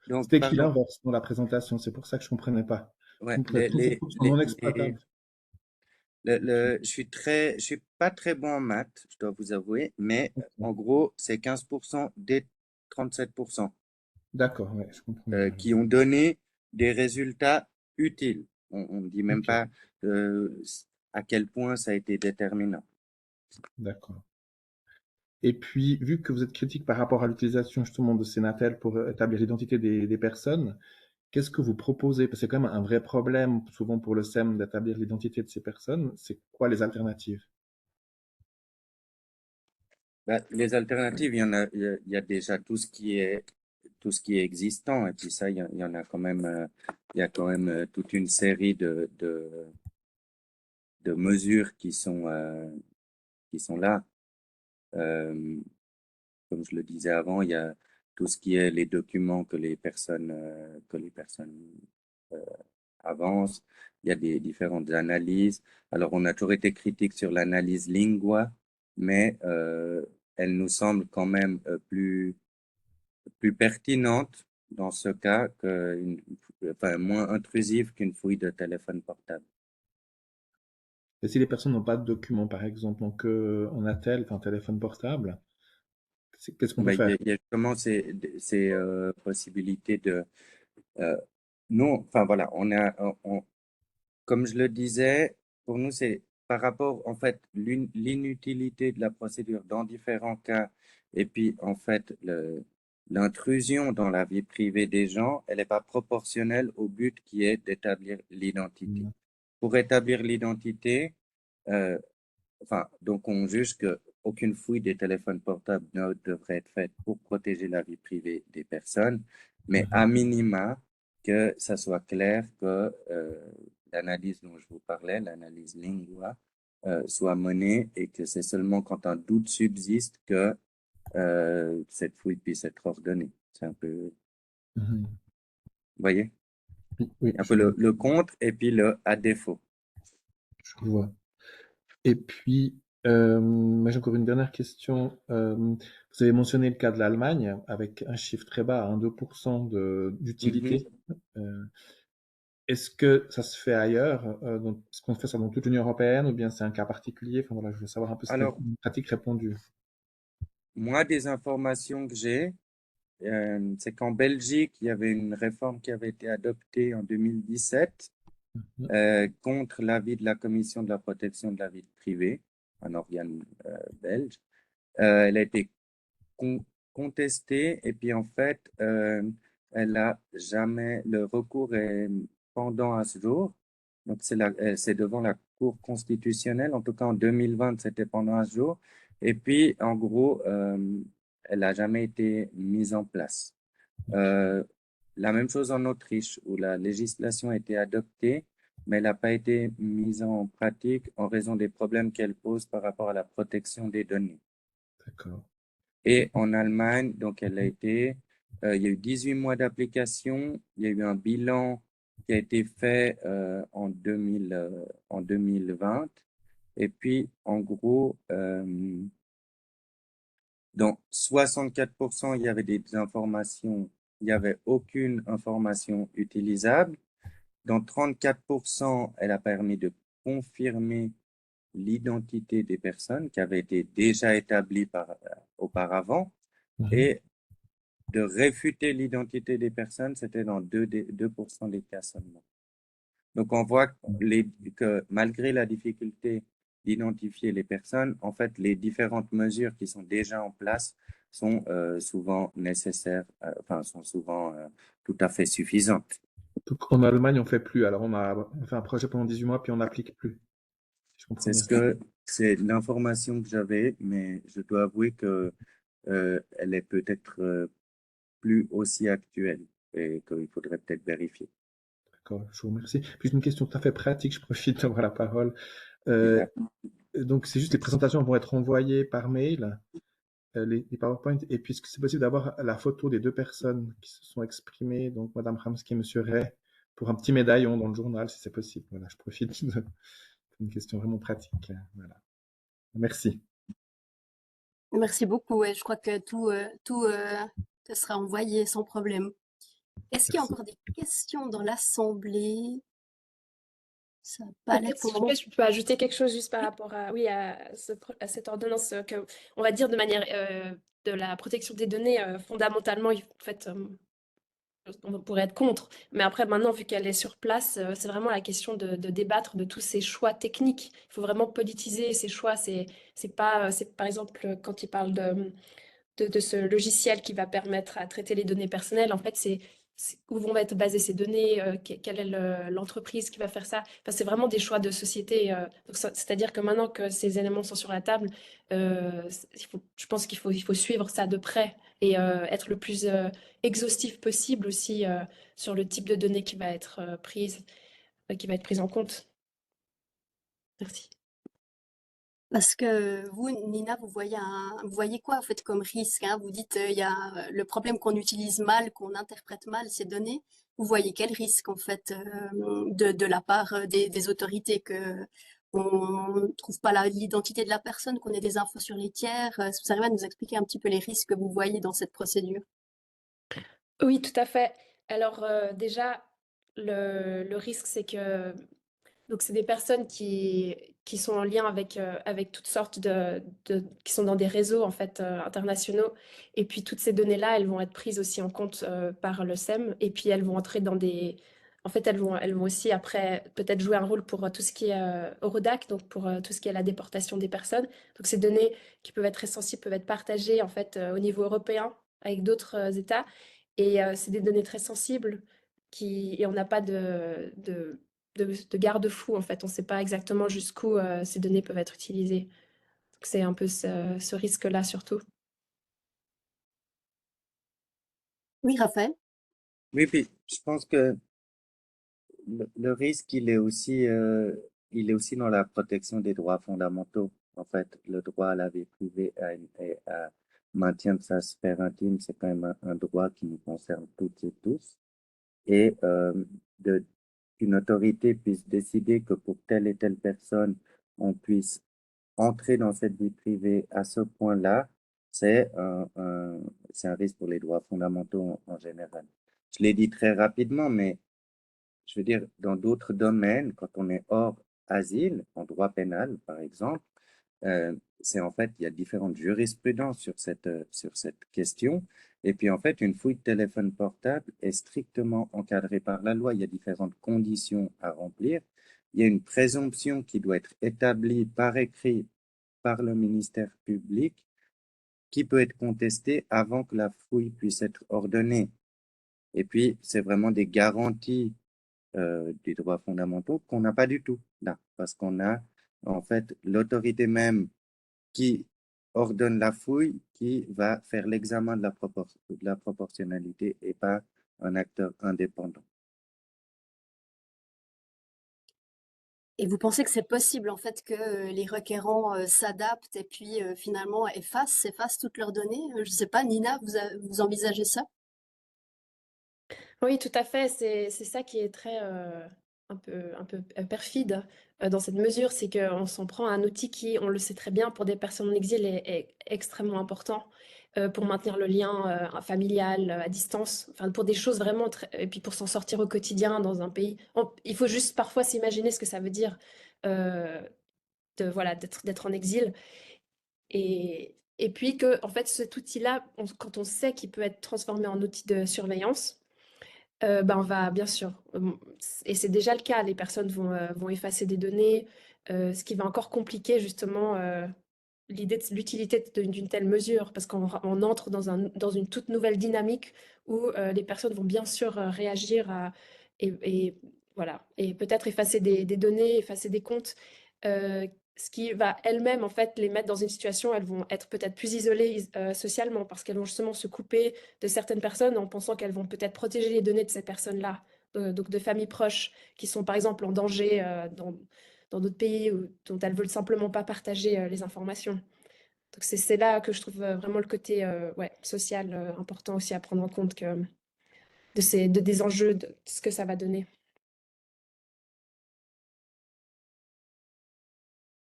Donc, C'était écrit pardon, l'inverse dans la présentation, c'est pour ça que je comprenais pas. ouais, Donc 37% non exploitables. je suis pas très bon en maths, je dois vous avouer, mais en Ok. gros, c'est 15% des 37%. D'accord, ouais, je comprends mieux. Qui ont donné des résultats utiles. On ne dit même Ok, pas euh, à quel point ça a été déterminant. d'accord. Et puis, vu que vous êtes critique par rapport à l'utilisation justement de Sénatel pour établir l'identité des personnes, qu'est-ce que vous proposez? Parce que c'est quand même un vrai problème, souvent pour le SEM, d'établir l'identité de ces personnes. C'est quoi les alternatives? Bah, les alternatives, il y a déjà tout ce qui est existant. Et puis ça, il y en a quand même, il y a quand même toute une série de mesures qui sont là. Euh, Comme je le disais avant, il y a tout ce qui est les documents que les personnes euh, avancent. Il y a des différentes analyses. Alors, on a toujours été critique sur l'analyse Lingua, mais elle nous semble quand même plus pertinente dans ce cas enfin, moins intrusive qu'une fouille de téléphone portable. Et si les personnes n'ont pas de documents, par exemple, donc on a tel, enfin, téléphone portable, qu'est-ce qu'on peut Ben, faire? il y a justement ces possibilités de non, enfin voilà, comme je le disais, pour nous, c'est par rapport, en fait, l'inutilité de la procédure dans différents cas, et puis, en fait, l'intrusion dans la vie privée des gens, elle n'est pas proportionnelle au but qui est d'établir l'identité. Pour établir l'identité, euh, enfin, donc on juge que aucune fouille des téléphones portables ne devrait être faite pour protéger la vie privée des personnes, mais à minima, que ça soit clair que l'analyse dont je vous parlais, l'analyse Lingua, soit menée et que c'est seulement quand un doute subsiste que cette fouille puisse être ordonnée. C'est un peu, Mhm. vous voyez? Oui, oui, Un peu le contre et puis le à défaut. je vois. Et puis, moi, j'ai encore une dernière question. Vous avez mentionné le cas de l'Allemagne avec un chiffre très bas, 2% d'utilité. Euh, Est-ce que ça se fait ailleurs? Est-ce qu'on fait ça dans toute l'Union européenne ou bien c'est un cas particulier? Enfin voilà, je veux savoir un peu si c'est Alors, une pratique répandue. moi, des informations que j'ai, c'est qu'en Belgique, il y avait une réforme qui avait été adoptée en 2017 Mhm. contre l'avis de la Commission de la protection de la vie privée, un organe belge. Elle a été con- contestée et puis en fait, elle a jamais, le recours est pendant à ce jour. Donc c'est devant la Cour constitutionnelle. En tout cas, en 2020, c'était pendant à ce jour. Et puis, en gros, elle n'a jamais été mise en place. Euh, la même chose en Autriche, où la législation a été adoptée, mais elle n'a pas été mise en pratique en raison des problèmes qu'elle pose par rapport à la protection des données. D'accord. Et en Allemagne, donc il y a eu 18 mois d'application, il y a eu un bilan qui a été fait en 2020. Et puis, en gros, dans 64%, il y avait des informations, il n'y avait aucune information utilisable. Dans 34%, elle a permis de confirmer l'identité des personnes qui avaient été déjà établies auparavant. Mhm. Et de réfuter l'identité des personnes, c'était dans 2% des cas seulement. Donc, on voit que malgré la difficulté d'identifier les personnes, en fait, les différentes mesures qui sont déjà en place sont souvent nécessaires, enfin, sont souvent tout à fait suffisantes. Donc en Allemagne, on fait plus. Alors on fait un projet pendant 18 mois puis on n'applique plus. Si je comprends C'est bien ce ça. que, c'est l'information que j'avais, mais je dois avouer que elle est peut-être plus aussi actuelle et qu'il faudrait peut-être vérifier. D'accord, je vous remercie. Puis une question tout à fait pratique, je profite d'avoir la parole. Euh, donc c'est juste les présentations vont être envoyées par mail, les PowerPoint, et puis est-ce que c'est possible d'avoir la photo des deux personnes qui se sont exprimées, donc Madame Ramsky et Monsieur Ray, pour un petit médaillon dans le journal, si c'est possible. Voilà, je profite de une question vraiment pratique. Voilà. Merci. Merci beaucoup. Ouais, je crois que tout te sera envoyé sans problème. Est-ce qu'il y a Merci. encore des questions dans l'assemblée? Ça n'a pas l'air Peut-être, pour le peut-être moment. je peux ajouter quelque chose juste par Oui. rapport à, oui, à cette ordonnance que, on va dire de manière de la protection des données, fondamentalement, en fait, on pourrait être contre. Mais après, maintenant, vu qu'elle est sur place, c'est vraiment la question de débattre de tous ces choix techniques. Il faut vraiment politiser ces choix. C'est pas, c'est par exemple quand il parle de ce logiciel qui va permettre à traiter les données personnelles, en fait, c'est où vont être basées ces données, quelle est l'entreprise qui va faire ça. Enfin, c'est vraiment des choix de société. Donc c'est-à-dire que maintenant que ces éléments sont sur la table, je pense qu'il faut suivre ça de près et être le plus exhaustif possible aussi sur le type de données qui va être prise en compte. Merci. Parce que vous, Nina, vous voyez quoi en fait comme risque, hein? Vous dites il y a le problème qu'on utilise mal, qu'on interprète mal ces données. Vous voyez quel risque en fait de la part des autorités que on ne trouve pas l'identité de la personne, qu'on ait des infos sur les tiers. Est-ce que vous arrivez à nous expliquer un petit peu les risques que vous voyez dans cette procédure? Oui, tout à fait. Alors déjà, le risque, c'est que donc c'est des personnes qui sont en lien avec toutes sortes qui sont dans des réseaux en fait internationaux. Et puis toutes ces données-là, elles vont être prises aussi en compte par le SEM. Et puis elles vont entrer dans des... En fait, elles vont aussi après peut-être jouer un rôle pour tout ce qui est Eurodac, donc pour tout ce qui est la déportation des personnes. Donc ces données qui peuvent être très sensibles peuvent être partagées en fait au niveau européen avec d'autres États. Et c'est des données très sensibles et on n'a pas de garde-fou en fait. On ne sait pas exactement jusqu'où ces données peuvent être utilisées. Donc c'est un peu ce risque-là surtout. Oui, Raphaël? Oui, puis je pense que le risque, il est aussi dans la protection des droits fondamentaux. En fait, le droit à la vie privée et à maintien de sa sphère intime, c'est quand même un droit qui nous concerne toutes et tous. Et qu'une autorité puisse décider que pour telle et telle personne, on puisse entrer dans cette vie privée à ce point-là, c'est un risque pour les droits fondamentaux en général. Je l'ai dit très rapidement, mais je veux dire, dans d'autres domaines, quand on est hors asile, en droit pénal, par exemple, c'est en fait, il y a différentes jurisprudences sur cette question. Et puis, en fait, une fouille de téléphone portable est strictement encadrée par la loi. Il y a différentes conditions à remplir. Il y a une présomption qui doit être établie par écrit par le ministère public qui peut être contestée avant que la fouille puisse être ordonnée. Et puis, c'est vraiment des garanties des droits fondamentaux qu'on n'a pas du tout là, parce qu'on a en fait l'autorité même qui ordonne la fouille, qui va faire l'examen de la proportionnalité et pas un acteur indépendant. Et vous pensez que c'est possible en fait que les requérants s'adaptent et puis finalement s'effacent toutes leurs données? Je ne sais pas, Nina, vous envisagez ça? Oui, tout à fait. C'est ça qui est très un peu perfide dans cette mesure, c'est qu'on s'en prend à un outil qui, on le sait très bien, pour des personnes en exil est extrêmement important pour maintenir le lien familial à distance, enfin pour des choses vraiment et puis pour s'en sortir au quotidien dans un pays. Il faut juste parfois s'imaginer ce que ça veut dire euh, voilà, d'être en exil. Et puis que, en fait, cet outil-là, quand on sait qu'il peut être transformé en outil de surveillance, ben, on va bien sûr, et c'est déjà le cas, les personnes vont effacer des données, ce qui va encore compliquer justement l'utilité d'une telle mesure, parce qu'on entre dans une toute nouvelle dynamique où les personnes vont bien sûr réagir et voilà, et peut-être effacer des données, effacer des comptes, euh, ce qui va elles-mêmes en fait les mettre dans une situation, elles vont être peut-être plus isolées socialement, parce qu'elles vont justement se couper de certaines personnes en pensant qu'elles vont peut-être protéger les données de ces personnes-là, donc de familles proches qui sont par exemple en danger dans d'autres pays dont elles veulent simplement pas partager les informations. Donc c'est là que je trouve vraiment le côté ouais, social important aussi à prendre en compte des enjeux, de ce que ça va donner.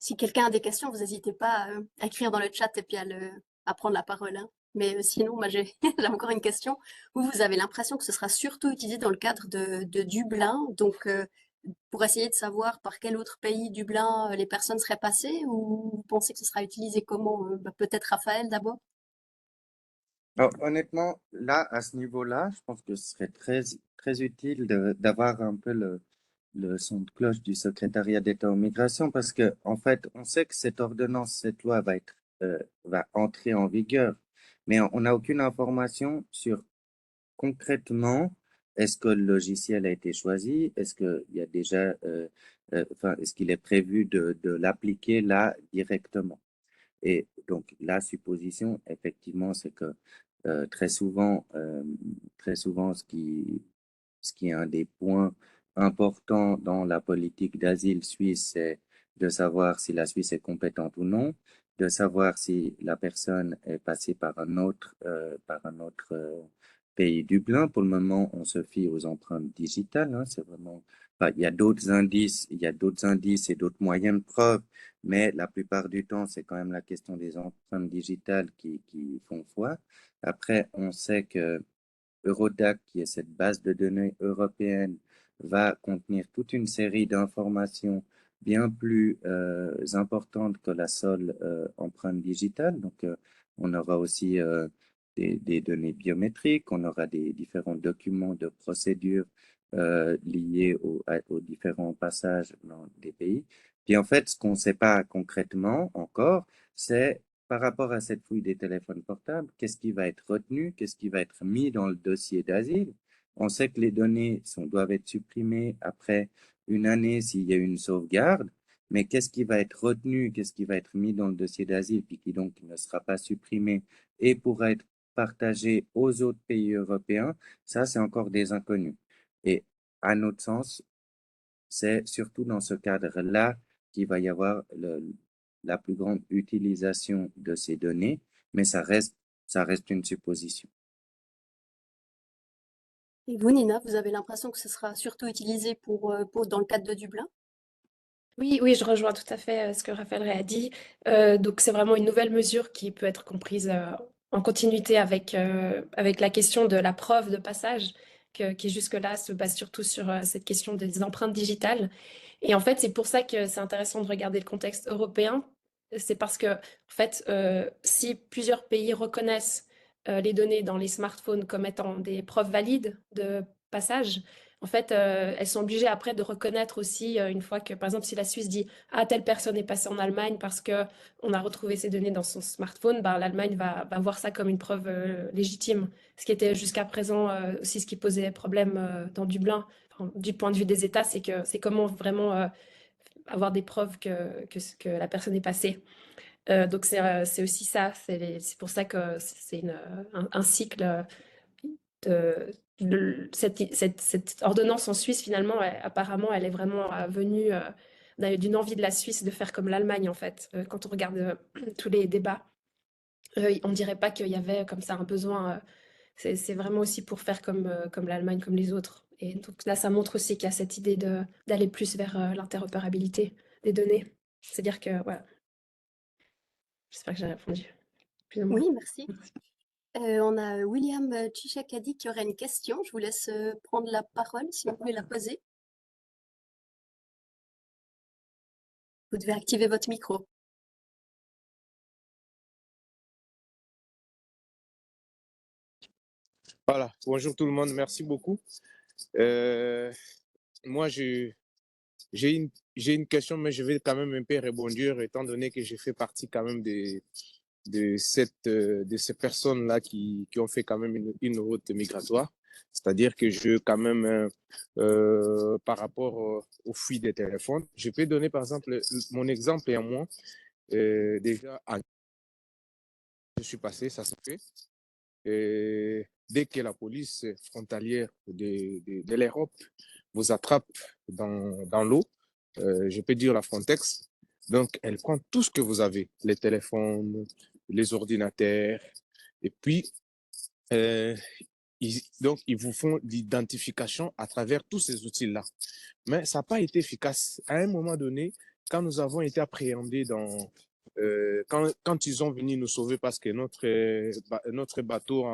Si quelqu'un a des questions, vous n'hésitez pas à écrire dans le chat et puis à prendre la parole, hein. Mais sinon, moi j'ai j'ai encore une question. Vous avez l'impression que ce sera surtout utilisé dans le cadre de Dublin, donc pour essayer de savoir par quel autre pays Dublin les personnes seraient passées, ou vous pensez que ce sera utilisé comment? Peut-être Raphaël d'abord? Alors, honnêtement, là, à ce niveau-là, je pense que ce serait très utile d'avoir un peu le son de cloche du secrétariat d'État aux migrations parce que, en fait, on sait que cette ordonnance, cette loi va entrer en vigueur, mais on n'a aucune information sur concrètement, est-ce que le logiciel a été choisi? Est-ce qu'il y a déjà, enfin, est-ce qu'il est prévu de l'appliquer là directement? Et donc, la supposition, effectivement, c'est que très souvent, ce qui est un des points importants dans la politique d'asile suisse, c'est de savoir si la Suisse est compétente ou non, de savoir si la personne est passée par un autre pays Dublin. Pour le moment, on se fie aux empreintes digitales. Hein, c'est vraiment, enfin, il y a d'autres indices et d'autres moyens de preuve, mais la plupart du temps, c'est quand même la question des empreintes digitales qui font foi. Après, on sait que Eurodac, qui est cette base de données européenne, va contenir toute une série d'informations bien plus importantes que la seule empreinte digitale. Donc, on aura aussi des données biométriques, on aura des différents documents de procédure liés aux différents passages dans des pays. Puis en fait, ce qu'on ne sait pas concrètement encore, c'est par rapport à cette fouille des téléphones portables, qu'est-ce qui va être retenu, qu'est-ce qui va être mis dans le dossier d'asile. On sait que les données doivent être supprimées après une année s'il y a une sauvegarde, mais qu'est-ce qui va être retenu, qu'est-ce qui va être mis dans le dossier d'asile, puis qui donc ne sera pas supprimé et pourra être partagé aux autres pays européens, ça c'est encore des inconnus. Et à notre sens, c'est surtout dans ce cadre-là qu'il va y avoir la plus grande utilisation de ces données, mais ça reste une supposition. Et vous, Nina, vous avez l'impression que ce sera surtout utilisé dans le cadre de Dublin? Oui, oui, je rejoins tout à fait ce que Raphaël Ray a dit. Donc, c'est vraiment une nouvelle mesure qui peut être comprise en continuité avec la question de la preuve de passage, qui jusque-là se base surtout sur cette question des empreintes digitales. Et en fait, c'est pour ça que c'est intéressant de regarder le contexte européen. C'est parce que, en fait, si plusieurs pays reconnaissent les données dans les smartphones comme étant des preuves valides de passage, en fait, elles sont obligées après de reconnaître aussi, une fois que, par exemple, si la Suisse dit, ah, telle personne est passée en Allemagne parce que on a retrouvé ces données dans son smartphone, ben, l'Allemagne va voir ça comme une preuve légitime. Ce qui était jusqu'à présent aussi ce qui posait problème dans Dublin, enfin, du point de vue des États, c'est que c'est comment vraiment avoir des preuves que la personne est passée. Donc c'est aussi ça, c'est pour ça que c'est un cycle cette ordonnance en Suisse, finalement, apparemment, elle est vraiment venue d'une envie de la Suisse de faire comme l'Allemagne, en fait. Quand on regarde tous les débats, on ne dirait pas qu'il y avait comme ça un besoin. C'est vraiment aussi pour faire comme l'Allemagne, comme les autres. Et donc là, ça montre aussi qu'il y a cette idée d'aller plus vers l'interopérabilité des données. C'est-à-dire que, voilà, j'espère que j'ai répondu, plus ou moins. Oui, merci. On a William Chichakadi qui aurait une question. Je vous laisse prendre la parole si vous voulez la poser. Vous devez activer votre micro. Voilà, bonjour tout le monde, merci beaucoup. Moi, j'ai une question, mais je vais quand même un peu rebondir, étant donné que j'ai fait partie quand même de ces personnes-là qui ont fait quand même une route migratoire. C'est-à-dire que quand même, par rapport aux fuites des téléphones, je peux donner par exemple mon exemple et à moi. Déjà, je suis passé, ça se fait. Et dès que la police frontalière de l'Europe vous attrape dans l'eau, je peux dire la Frontex, donc elle prend tout ce que vous avez, les téléphones, les ordinateurs, et puis euh, donc ils vous font l'identification à travers tous ces outils-là. Mais ça n'a pas été efficace. À un moment donné, quand nous avons été appréhendés quand ils ont venu nous sauver parce que notre bateau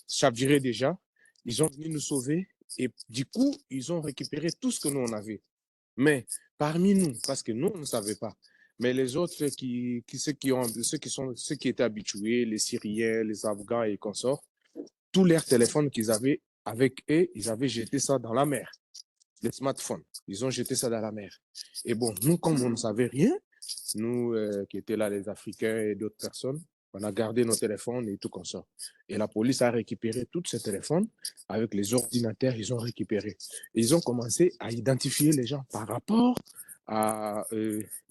chavirait déjà, ils ont venu nous sauver et du coup, ils ont récupéré tout ce que nous on avait. Mais parmi nous, parce que nous, on ne savait pas, mais les autres ceux qui étaient habitués, les Syriens, les Afghans et consorts, tous leurs téléphones qu'ils avaient avec eux, ils avaient jeté ça dans la mer. Les smartphones, ils ont jeté ça dans la mer. Et bon, nous, comme on ne savait rien, nous qui étaient là, les Africains et d'autres personnes, on a gardé nos téléphones et tout comme ça. Et la police a récupéré tous ces téléphones avec les ordinateurs, ils ont récupéré. Et ils ont commencé à identifier les gens par rapport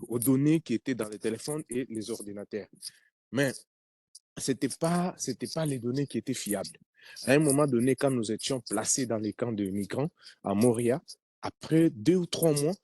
aux données qui étaient dans les téléphones et les ordinateurs. Mais c'était pas les données qui étaient fiables. À un moment donné, quand nous étions placés dans les camps de migrants à Moria, après 2 ou 3 mois,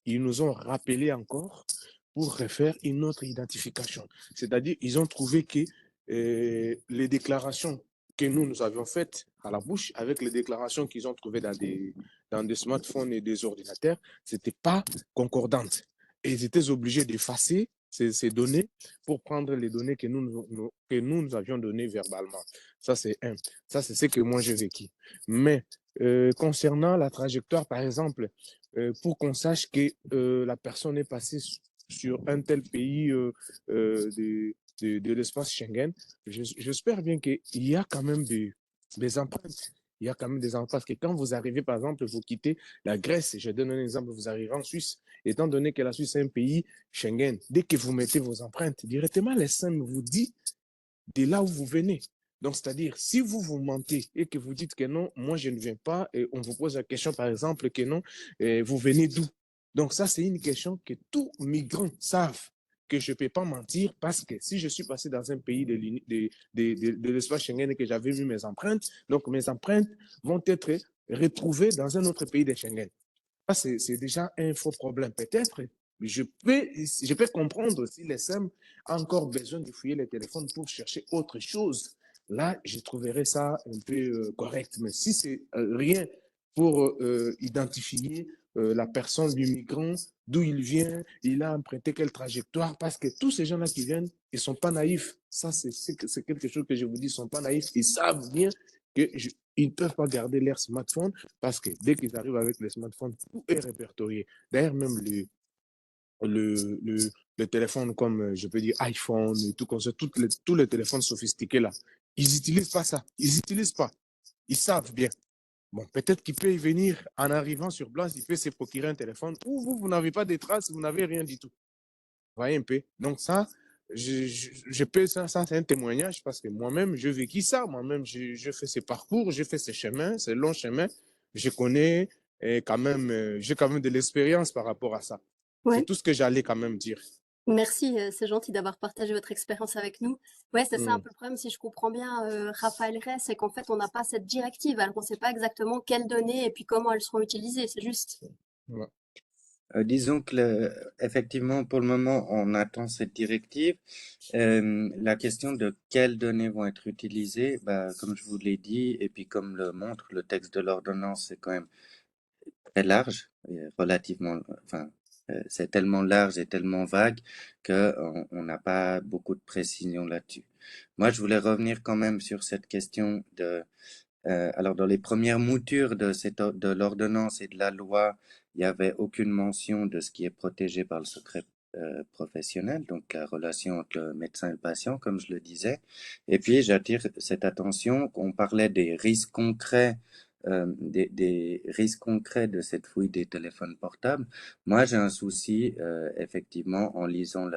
ils nous ont rappelé encore pour refaire une autre identification. C'est-à-dire, ils ont trouvé que les déclarations que nous avions faites à la bouche avec les déclarations qu'ils ont trouvées dans des smartphones et des ordinateurs, ce n'était pas concordante. Et ils étaient obligés d'effacer ces données pour prendre les données que nous avions données verbalement. Ça, c'est un. Ça, c'est ce que moi, j'ai vécu. Mais concernant la trajectoire, par exemple, pour qu'on sache que la personne est passée sur un tel pays de l'espace Schengen, j'espère bien qu'il y a quand même des empreintes. Il y a quand même des empreintes. Parce que quand vous arrivez, par exemple, vous quittez la Grèce, je donne un exemple, vous arrivez en Suisse, étant donné que la Suisse est un pays Schengen, dès que vous mettez vos empreintes, directement, les SIM vous dit de là où vous venez. Donc, c'est-à-dire, si vous mentez et que vous dites que non, moi, je ne viens pas, et on vous pose la question, par exemple, que non, vous venez d'où? Donc, ça, c'est une question que tous migrants savent que je ne peux pas mentir parce que si je suis passé dans un pays de l'espace Schengen et que j'avais mis mes empreintes, donc mes empreintes vont être retrouvées dans un autre pays de Schengen. Ça, c'est déjà un faux problème. Peut-être, je peux comprendre si les SEM ont encore besoin de fouiller les téléphones pour chercher autre chose. là, je trouverais ça un peu correct. Mais si c'est rien pour identifier la personne du migrant, d'où il vient, il a emprunté quelle trajectoire, parce que tous ces gens-là qui viennent, ils ne sont pas naïfs. Ça, c'est quelque chose que je vous dis, ils ne sont pas naïfs. Ils savent bien qu'ils ne peuvent pas garder leur smartphone parce que dès qu'ils arrivent avec le smartphone, tout est répertorié. D'ailleurs, même le, le, le téléphone comme, je peux dire, iPhone et tout comme ça, tous les téléphones sophistiqués là, ils n'utilisent pas ça. Ils n'utilisent pas. Ils savent bien. Bon, peut-être qu'il peut y venir en arrivant sur place, il peut se procurer un téléphone ou vous n'avez pas de traces, vous n'avez rien du tout. Vous voyez un peu? Donc ça, je peux, ça c'est un témoignage parce que moi-même, je vécu ça. Moi-même, je fais ces parcours, je fais ces chemins, ces longs chemins. Je connais et quand même, j'ai quand même de l'expérience par rapport à ça. C'est Ouais. tout ce que j'allais quand même dire. Merci, c'est gentil d'avoir partagé votre expérience avec nous. Ouais, c'est ça un Mm. peu le problème, si je comprends bien, Raphaël Ray, c'est qu'en fait, on n'a pas cette directive, alors on ne sait pas exactement quelles données et puis comment elles seront utilisées, c'est juste. Ouais. Disons que effectivement, pour le moment, on attend cette directive. La question de quelles données vont être utilisées, bah, comme je vous l'ai dit, et puis comme le montre le texte de l'ordonnance, c'est quand même très large, et relativement, enfin, c'est tellement large et tellement vague que on n'a pas beaucoup de précision là-dessus. Moi, je voulais revenir quand même sur cette question de alors, dans les premières moutures de l'ordonnance et de la loi, il n'y avait aucune mention de ce qui est protégé par le secret professionnel, donc la relation entre le médecin et le patient, comme je le disais. Et puis, j'attire cette attention qu'on parlait des risques concrets, des risques concrets de cette fouille des téléphones portables. Moi, j'ai un souci, effectivement, en lisant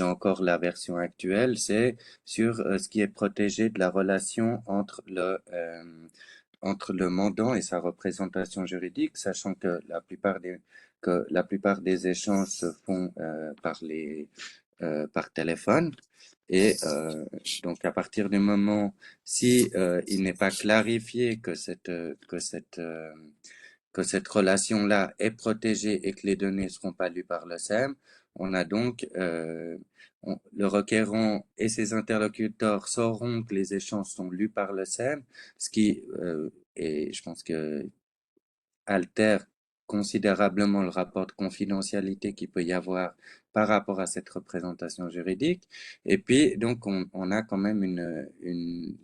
encore la version actuelle, c'est sur ce qui est protégé de la relation entre le mandant et sa représentation juridique, sachant que la plupart des échanges se font par téléphone. Et donc à partir du moment si il n'est pas clarifié que cette relation-là est protégée et que les données ne seront pas lues par le SEM, on a donc le requérant et ses interlocuteurs sauront que les échanges sont lus par le SEM, ce qui et je pense que altère considérablement le rapport de confidentialité qu'il peut y avoir par rapport à cette représentation juridique. Et puis, donc, on a quand même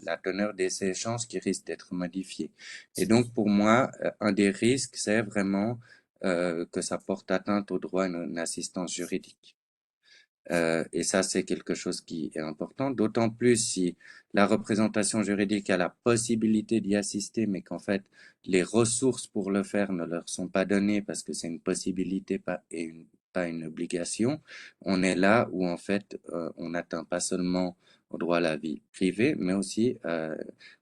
la teneur des échanges qui risque d'être modifiée. Et donc, pour moi, un des risques, c'est vraiment que ça porte atteinte au droit à une assistance juridique. Et ça, c'est quelque chose qui est important, d'autant plus si la représentation juridique a la possibilité d'y assister, mais qu'en fait, les ressources pour le faire ne leur sont pas données parce que c'est une possibilité pas une obligation. On est là où, en fait, on n'atteint pas seulement au droit à la vie privée, mais aussi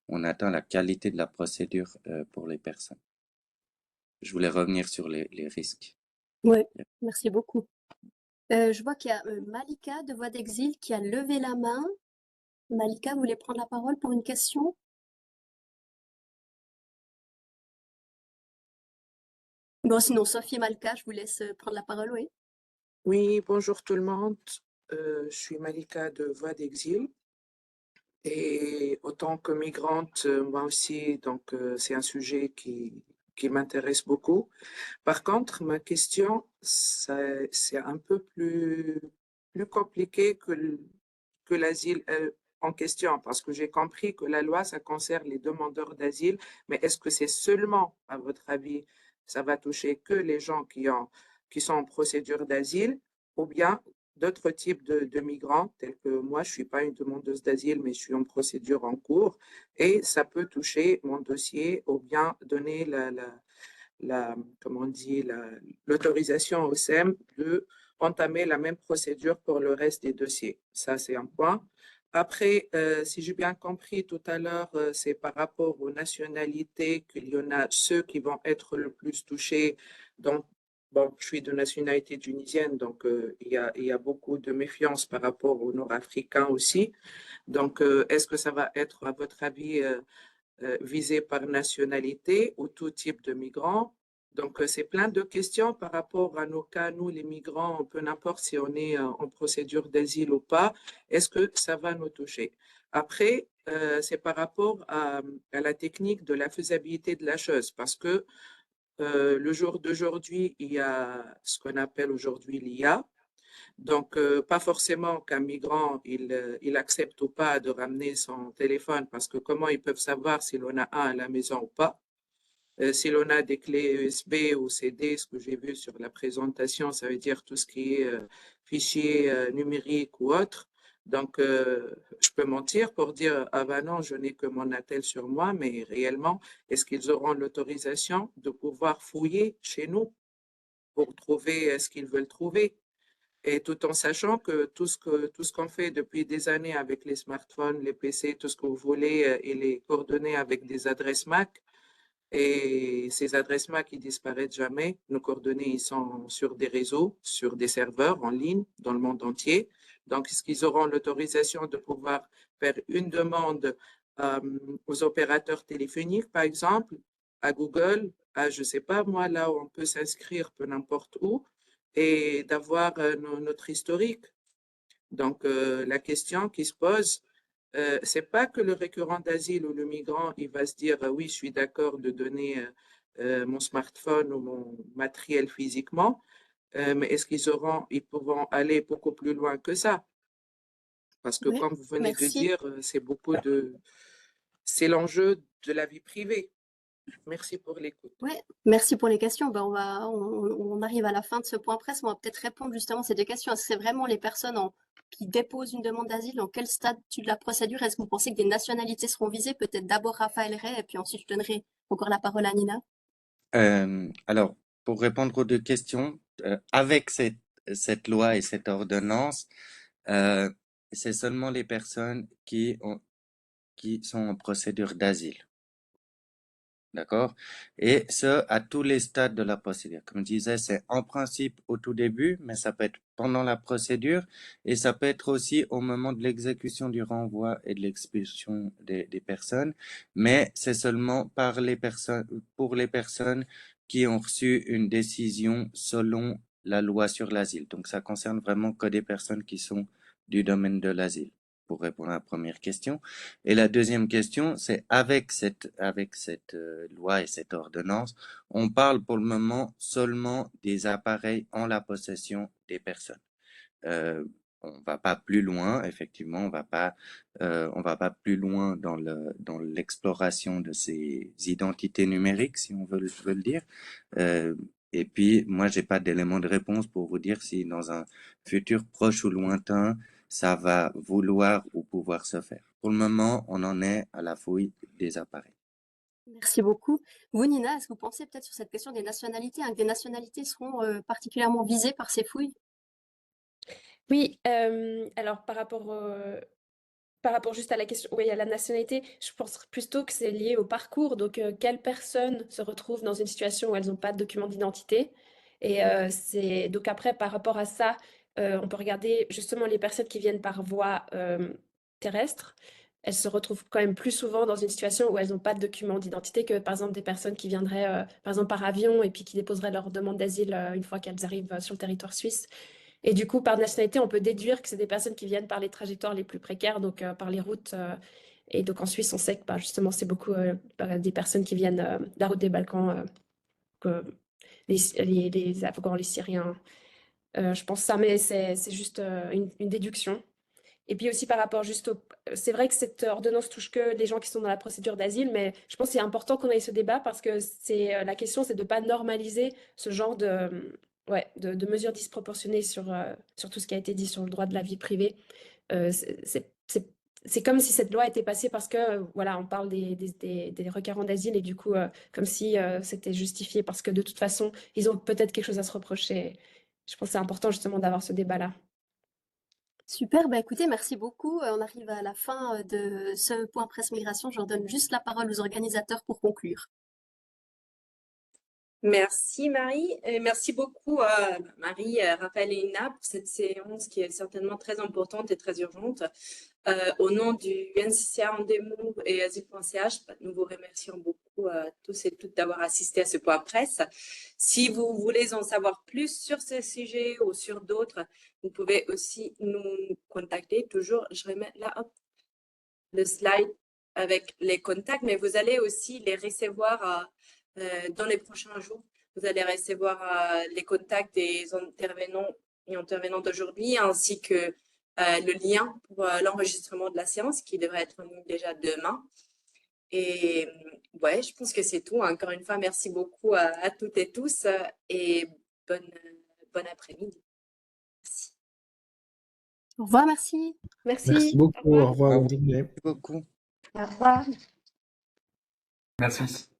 on atteint la qualité de la procédure pour les personnes. Je voulais revenir sur les risques. Ouais, merci beaucoup. Je vois qu'il y a Malika de Voix d'Exil qui a levé la main. Malika, vous voulez prendre la parole pour une question? Bon, sinon, Sophie et Malika, je vous laisse prendre la parole, oui. Oui, bonjour tout le monde. Je suis Malika de Voix d'Exil. Et autant que migrante, moi aussi, donc c'est un sujet qui m'intéresse beaucoup. Par contre, ma question, c'est un peu plus compliqué que l'asile en question, parce que j'ai compris que la loi, ça concerne les demandeurs d'asile, mais est-ce que c'est seulement, à votre avis, ça va toucher que les gens qui sont en procédure d'asile, ou bien d'autres types de migrants, tels que moi, je ne suis pas une demandeuse d'asile, mais je suis en procédure en cours, et ça peut toucher mon dossier, ou bien donner comment on dit, l'autorisation au SEM de entamer la même procédure pour le reste des dossiers. Ça, c'est un point. Après, si j'ai bien compris tout à l'heure, c'est par rapport aux nationalités qu'il y en a ceux qui vont être le plus touchés. Donc, bon, je suis de nationalité tunisienne, donc il y a beaucoup de méfiance par rapport aux Nord-Africains aussi. Donc, est-ce que ça va être, à votre avis, visé par nationalité ou tout type de migrants? Donc, c'est plein de questions par rapport à nos cas, nous, les migrants, peu n'importe si on est en procédure d'asile ou pas, est-ce que ça va nous toucher? Après, c'est par rapport à la technique de la faisabilité de la chose. Parce que le jour d'aujourd'hui, il y a ce qu'on appelle aujourd'hui l'IA. Donc, pas forcément qu'un migrant, il accepte ou pas de ramener son téléphone, parce que comment ils peuvent savoir s'il en a un à la maison ou pas? Si l'on a des clés USB ou CD, ce que j'ai vu sur la présentation, ça veut dire tout ce qui est fichier numérique ou autre. Donc, je peux mentir pour dire, ah ben non, je n'ai que mon attel sur moi, mais réellement, est-ce qu'ils auront l'autorisation de pouvoir fouiller chez nous pour trouver ce qu'ils veulent trouver? Et tout en sachant que tout ce qu'on fait depuis des années avec les smartphones, les PC, tout ce que vous voulez, et les coordonnées avec des adresses MAC, et ces adresses MAC qui disparaissent jamais. Nos coordonnées, ils sont sur des réseaux, sur des serveurs en ligne dans le monde entier. Donc, est-ce qu'ils auront l'autorisation de pouvoir faire une demande aux opérateurs téléphoniques, par exemple, à Google, à je sais pas moi, là où on peut s'inscrire peu n'importe où, et d'avoir notre historique. Donc, la question qui se pose, c'est pas que le récurrent d'asile ou le migrant, il va se dire oui, je suis d'accord de donner mon smartphone ou mon matériel physiquement, mais est-ce ils pourront aller beaucoup plus loin que ça? Parce que Oui, comme vous venez de merci. dire, c'est l'enjeu de la vie privée. Merci pour l'écoute. Ouais, merci pour les questions. Ben, on arrive à la fin de ce point presse. On va peut-être répondre justement à ces deux questions. Est-ce que c'est vraiment les personnes qui déposent une demande d'asile? Dans quel stade de la procédure? Est-ce que vous pensez que des nationalités seront visées? Peut-être d'abord Raphaël Ray, et puis ensuite je donnerai encore la parole à Nina. Alors, pour répondre aux deux questions, avec cette loi et cette ordonnance, euh, c'est seulement les personnes qui sont en procédure d'asile. D'accord? Et ce, à tous les stades de la procédure. Comme je disais, c'est en principe au tout début, mais ça peut être pendant la procédure et ça peut être aussi au moment de l'exécution du renvoi et de l'expulsion des personnes, mais c'est seulement pour les personnes qui ont reçu une décision selon la loi sur l'asile. Donc, ça concerne vraiment que des personnes qui sont du domaine de l'asile, pour répondre à la première question. Et la deuxième question, c'est avec cette loi et cette ordonnance, on parle pour le moment seulement des appareils en la possession des personnes. On va pas plus loin, effectivement, on va pas plus loin dans l'exploration de ces identités numériques, si on veut le dire. Et puis, moi, j'ai pas d'élément de réponse pour vous dire si dans un futur proche ou lointain, ça va vouloir ou pouvoir se faire. Pour le moment, on en est à la fouille des appareils. Merci beaucoup. Vous, Nina, est-ce que vous pensez peut-être sur cette question des nationalités, hein, que des nationalités seront particulièrement visées par ces fouilles? Oui, alors par rapport juste à la question, oui, à la nationalité, je pense plutôt que c'est lié au parcours. Donc, quelles personnes se retrouvent dans une situation où elles n'ont pas de document d'identité? Et donc après, par rapport à ça, on peut regarder justement les personnes qui viennent par voie terrestre. Elles se retrouvent quand même plus souvent dans une situation où elles n'ont pas de document d'identité que par exemple des personnes qui viendraient par exemple par avion et puis qui déposeraient leur demande d'asile une fois qu'elles arrivent sur le territoire suisse. Et du coup, par nationalité, on peut déduire que c'est des personnes qui viennent par les trajectoires les plus précaires, donc par les routes. Et donc en Suisse, on sait que justement, c'est beaucoup des personnes qui viennent de la route des Balkans, que les Afghans, les Syriens. Je pense ça, mais c'est juste une déduction. Et puis aussi par rapport juste au... C'est vrai que cette ordonnance touche que les gens qui sont dans la procédure d'asile, mais je pense que c'est important qu'on ait ce débat parce que la question, c'est de ne pas normaliser ce genre de mesures disproportionnées sur tout ce qui a été dit sur le droit de la vie privée. C'est comme si cette loi était passée parce que, voilà, on parle des requérants d'asile et du coup, comme si c'était justifié parce que de toute façon, ils ont peut-être quelque chose à se reprocher. Je pense que c'est important justement d'avoir ce débat-là. Super, bah écoutez, merci beaucoup. On arrive à la fin de ce point presse migration. Je redonne juste la parole aux organisateurs pour conclure. Merci Marie, et merci beaucoup à Marie, Raphaël et Ina pour cette séance qui est certainement très importante et très urgente. Au nom du UNHCR en démon et asile.ch, nous vous remercions beaucoup tous et toutes d'avoir assisté à ce point presse. Si vous voulez en savoir plus sur ce sujet ou sur d'autres, vous pouvez aussi nous contacter. Toujours, je remets là, hop, le slide avec les contacts, mais vous allez aussi les recevoir dans les prochains jours. Vous allez recevoir les contacts des intervenants et intervenantes d'aujourd'hui, ainsi que le lien pour l'enregistrement de la séance qui devrait être en ligne déjà demain. Et ouais, je pense que c'est tout. Encore une fois, merci beaucoup à toutes et tous et bon après-midi. Merci. Au revoir, merci. Merci beaucoup. Au revoir. Bonne journée. Merci beaucoup. Au revoir. Merci.